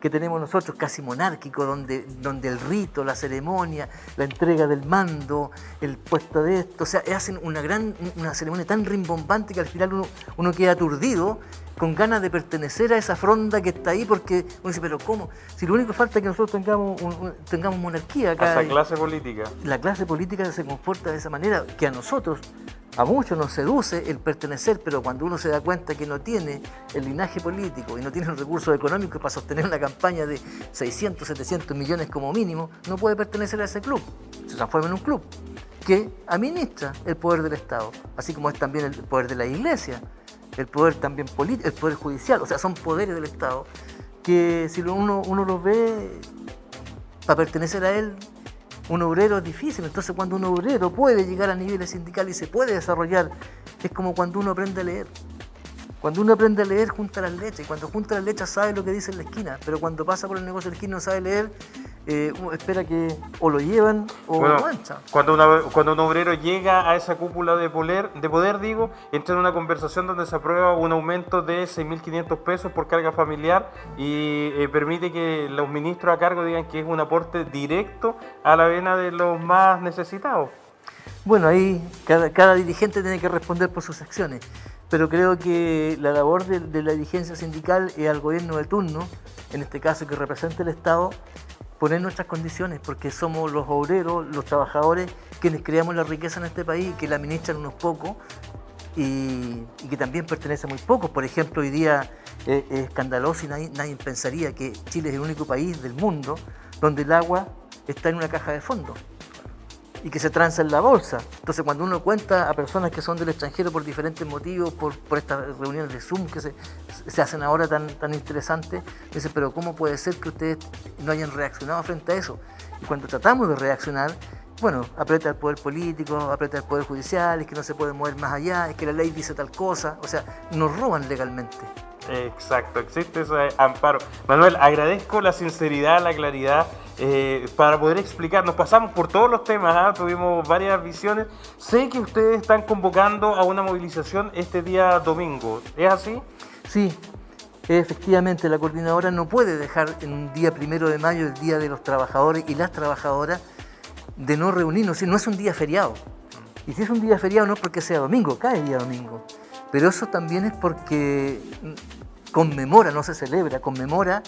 B: que tenemos nosotros, casi monárquico, donde el rito, la ceremonia, la entrega del mando, el puesto de esto, o sea, hacen una ceremonia tan rimbombante que al final uno queda aturdido, con ganas de pertenecer a esa fronda que está ahí, porque uno dice, pero ¿cómo? Si lo único que falta es que nosotros tengamos monarquía acá.
A: Esa clase política.
B: La clase política se comporta de esa manera, que a nosotros, a muchos nos seduce el pertenecer, pero cuando uno se da cuenta que no tiene el linaje político y no tiene los recursos económicos para sostener una campaña de 600, 700 millones como mínimo, no puede pertenecer a ese club. Se transforma en un club que administra el poder del Estado, así como es también el poder de la Iglesia, el poder también político, el poder judicial, o sea, son poderes del Estado que si uno los ve, para pertenecer a él, un obrero es difícil. Entonces cuando un obrero puede llegar a niveles sindicales y se puede desarrollar, es como cuando uno aprende a leer. Cuando uno aprende a leer, junta las leches. Cuando junta las leches sabe lo que dice en la esquina, pero cuando pasa por el negocio de la esquina no sabe leer, uno espera que o lo llevan o lo manchan.
A: Cuando un obrero llega a esa cúpula de poder, entra en una conversación donde se aprueba un aumento de 6.500 pesos por carga familiar y permite que los ministros a cargo digan que es un aporte directo a la vena de los más necesitados.
B: Bueno, ahí cada dirigente tiene que responder por sus acciones, pero creo que la labor de la dirigencia sindical es al gobierno de turno, en este caso que representa el Estado, poner nuestras condiciones, porque somos los obreros, los trabajadores, quienes creamos la riqueza en este país, que la administran unos pocos y que también pertenece a muy pocos. Por ejemplo, hoy día es escandaloso y nadie pensaría que Chile es el único país del mundo donde el agua está en una caja de fondo y que se transa en la bolsa. Entonces, cuando uno cuenta a personas que son del extranjero por diferentes motivos, por estas reuniones de Zoom que se hacen ahora tan interesantes, dicen, pero ¿cómo puede ser que ustedes no hayan reaccionado frente a eso? Y cuando tratamos de reaccionar, bueno, aprieta el poder político, aprieta el poder judicial, es que no se puede mover más allá, es que la ley dice tal cosa, o sea, nos roban legalmente.
A: Exacto, existe ese amparo. Manuel, agradezco la sinceridad, la claridad para poder explicar. Nos pasamos por todos los temas, tuvimos varias visiones. Sé que ustedes están convocando a una movilización este día domingo, ¿es así?
B: Sí, efectivamente, la coordinadora no puede dejar en un día 1 de mayo, el Día de los Trabajadores y las Trabajadoras, de no reunirnos. No es un día feriado. Y si es un día feriado no es porque sea domingo, cae día domingo. Pero eso también es porque conmemora, no se celebra, conmemora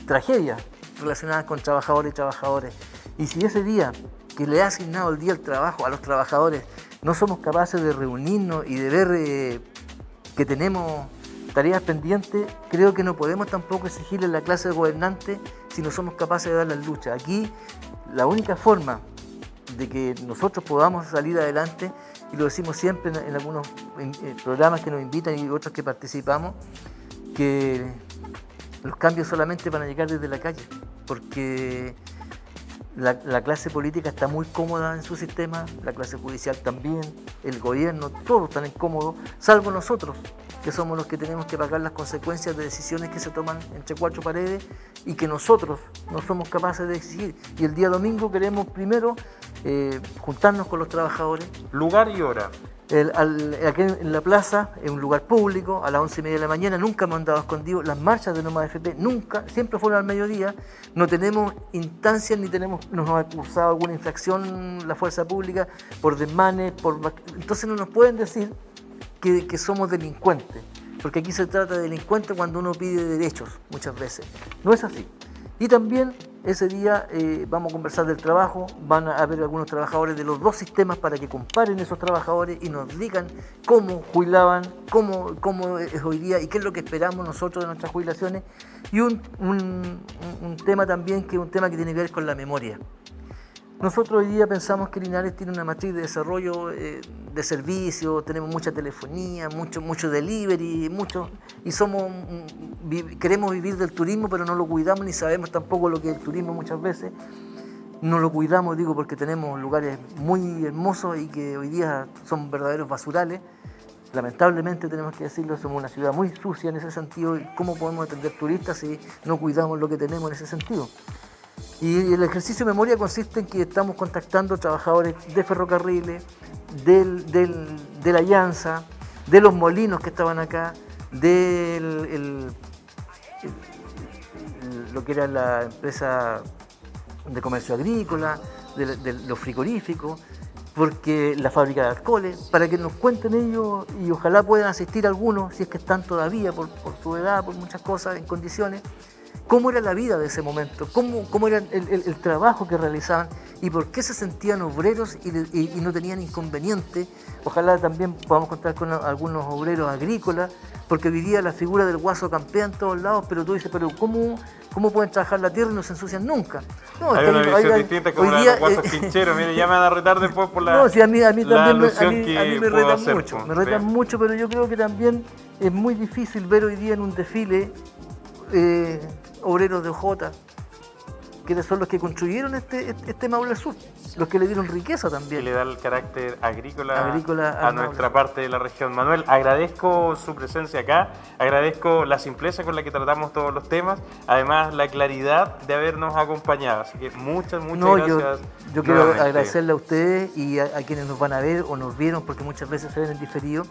B: tragedias relacionadas con trabajadores y trabajadoras. Y si ese día que le ha asignado el día del trabajo a los trabajadores no somos capaces de reunirnos y de ver que tenemos tareas pendientes, creo que no podemos tampoco exigirle a la clase de gobernantes si no somos capaces de dar las luchas. Aquí la única forma de que nosotros podamos salir adelante, y lo decimos siempre en algunos programas que nos invitan y otros que participamos, que los cambios solamente van a llegar desde la calle, porque la clase política está muy cómoda en su sistema, la clase judicial también, el gobierno, todos están incómodos, salvo nosotros, que somos los que tenemos que pagar las consecuencias de decisiones que se toman entre cuatro paredes y que nosotros no somos capaces de exigir. Y el día domingo queremos primero juntarnos con los trabajadores.
A: Lugar y hora.
B: Aquí en la plaza, en un lugar público, a las 11:30 de la mañana, nunca hemos andado escondidos. Las marchas de No Más AFP nunca, siempre fueron al mediodía. No tenemos instancias ni nos ha acusado alguna infracción la fuerza pública por desmanes, entonces no nos pueden decir que somos delincuentes, porque aquí se trata de delincuentes cuando uno pide derechos, muchas veces. No es así. Y también ese día vamos a conversar del trabajo, van a haber algunos trabajadores de los dos sistemas para que comparen esos trabajadores y nos digan cómo jubilaban, cómo es hoy día y qué es lo que esperamos nosotros de nuestras jubilaciones. Y un tema también que es un tema que tiene que ver con la memoria. Nosotros hoy día pensamos que Linares tiene una matriz de desarrollo de servicios, tenemos mucha telefonía, mucho delivery, y queremos vivir del turismo, pero no lo cuidamos ni sabemos tampoco lo que es el turismo muchas veces. No lo cuidamos, digo, porque tenemos lugares muy hermosos y que hoy día son verdaderos basurales. Lamentablemente tenemos que decirlo, somos una ciudad muy sucia en ese sentido. ¿Y cómo podemos atender turistas si no cuidamos lo que tenemos en ese sentido? Y el ejercicio de memoria consiste en que estamos contactando trabajadores de ferrocarriles, de la Llanza, de los molinos que estaban acá, lo que era la empresa de comercio agrícola, de los frigoríficos, porque la fábrica de alcoholes, para que nos cuenten ellos y ojalá puedan asistir algunos, si es que están todavía por su edad, por muchas cosas, en condiciones, cómo era la vida de ese momento, cómo era el trabajo que realizaban y por qué se sentían obreros y no tenían inconveniente. Ojalá también podamos contar con algunos obreros agrícolas, porque hoy día la figura del guaso campea en todos lados, pero tú dices, pero ¿cómo pueden trabajar la tierra y no se ensucian nunca? No,
A: hay una visión distinta como la de los guasos quincheros. Mire, ya me van a retar después por la.
B: No, sí, a mí también me retan
A: hacer,
B: mucho, mucho, pero yo creo que también es muy difícil ver hoy día en un desfile obreros de Ojota, que son los que construyeron este Maule Sur, los que le dieron riqueza también.
A: Y le da el carácter agrícola a nuestra parte de la región. Manuel, agradezco su presencia acá, agradezco la simpleza con la que tratamos todos los temas, además la claridad de habernos acompañado. Así que muchas gracias.
B: Yo quiero agradecerle a ustedes y a quienes nos van a ver o nos vieron, porque muchas veces se ven en diferido.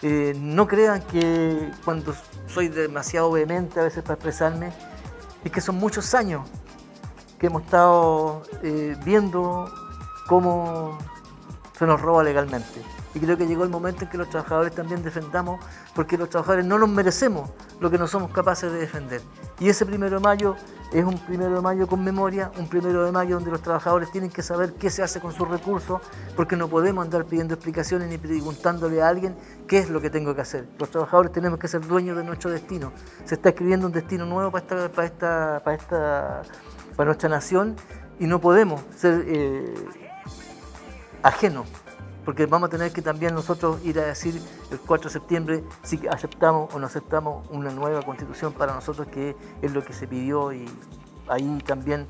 B: No crean que cuando soy demasiado vehemente a veces para expresarme, es que son muchos años que hemos estado viendo cómo se nos roba legalmente. Y creo que llegó el momento en que los trabajadores también defendamos, porque los trabajadores no nos merecemos lo que no somos capaces de defender. Y ese 1 de mayo es un 1 de mayo con memoria, un 1 de mayo donde los trabajadores tienen que saber qué se hace con sus recursos, porque no podemos andar pidiendo explicaciones ni preguntándole a alguien qué es lo que tengo que hacer. Los trabajadores tenemos que ser dueños de nuestro destino. Se está escribiendo un destino nuevo para nuestra nación y no podemos ser ajenos, porque vamos a tener que también nosotros ir a decir el 4 de septiembre si aceptamos o no aceptamos una nueva constitución para nosotros, que es lo que se pidió. Y ahí también,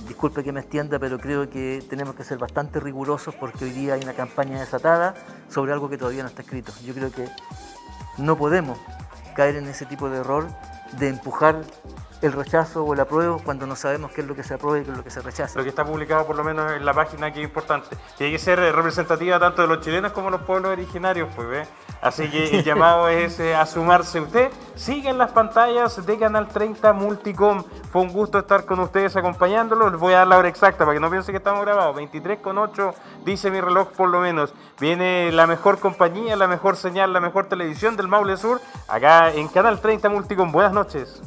B: disculpe que me extienda, pero creo que tenemos que ser bastante rigurosos, porque hoy día hay una campaña desatada sobre algo que todavía no está escrito. Yo creo que no podemos caer en ese tipo de error de empujar el rechazo o el apruebo cuando no sabemos qué es lo que se aprueba y qué es lo que se rechaza.
A: Lo que está publicado por lo menos en la página, que es importante. Tiene que ser representativa tanto de los chilenos como de los pueblos originarios, pues, ¿ve? Así que el llamado es a sumarse usted. Sigan las pantallas de Canal 30 Multicom. Fue un gusto estar con ustedes acompañándolos. Les voy a dar la hora exacta para que no piensen que estamos grabados. 23:08 dice mi reloj por lo menos. Viene la mejor compañía, la mejor señal, la mejor televisión del Maule Sur, acá en Canal 30 Multicom. Buenas noches.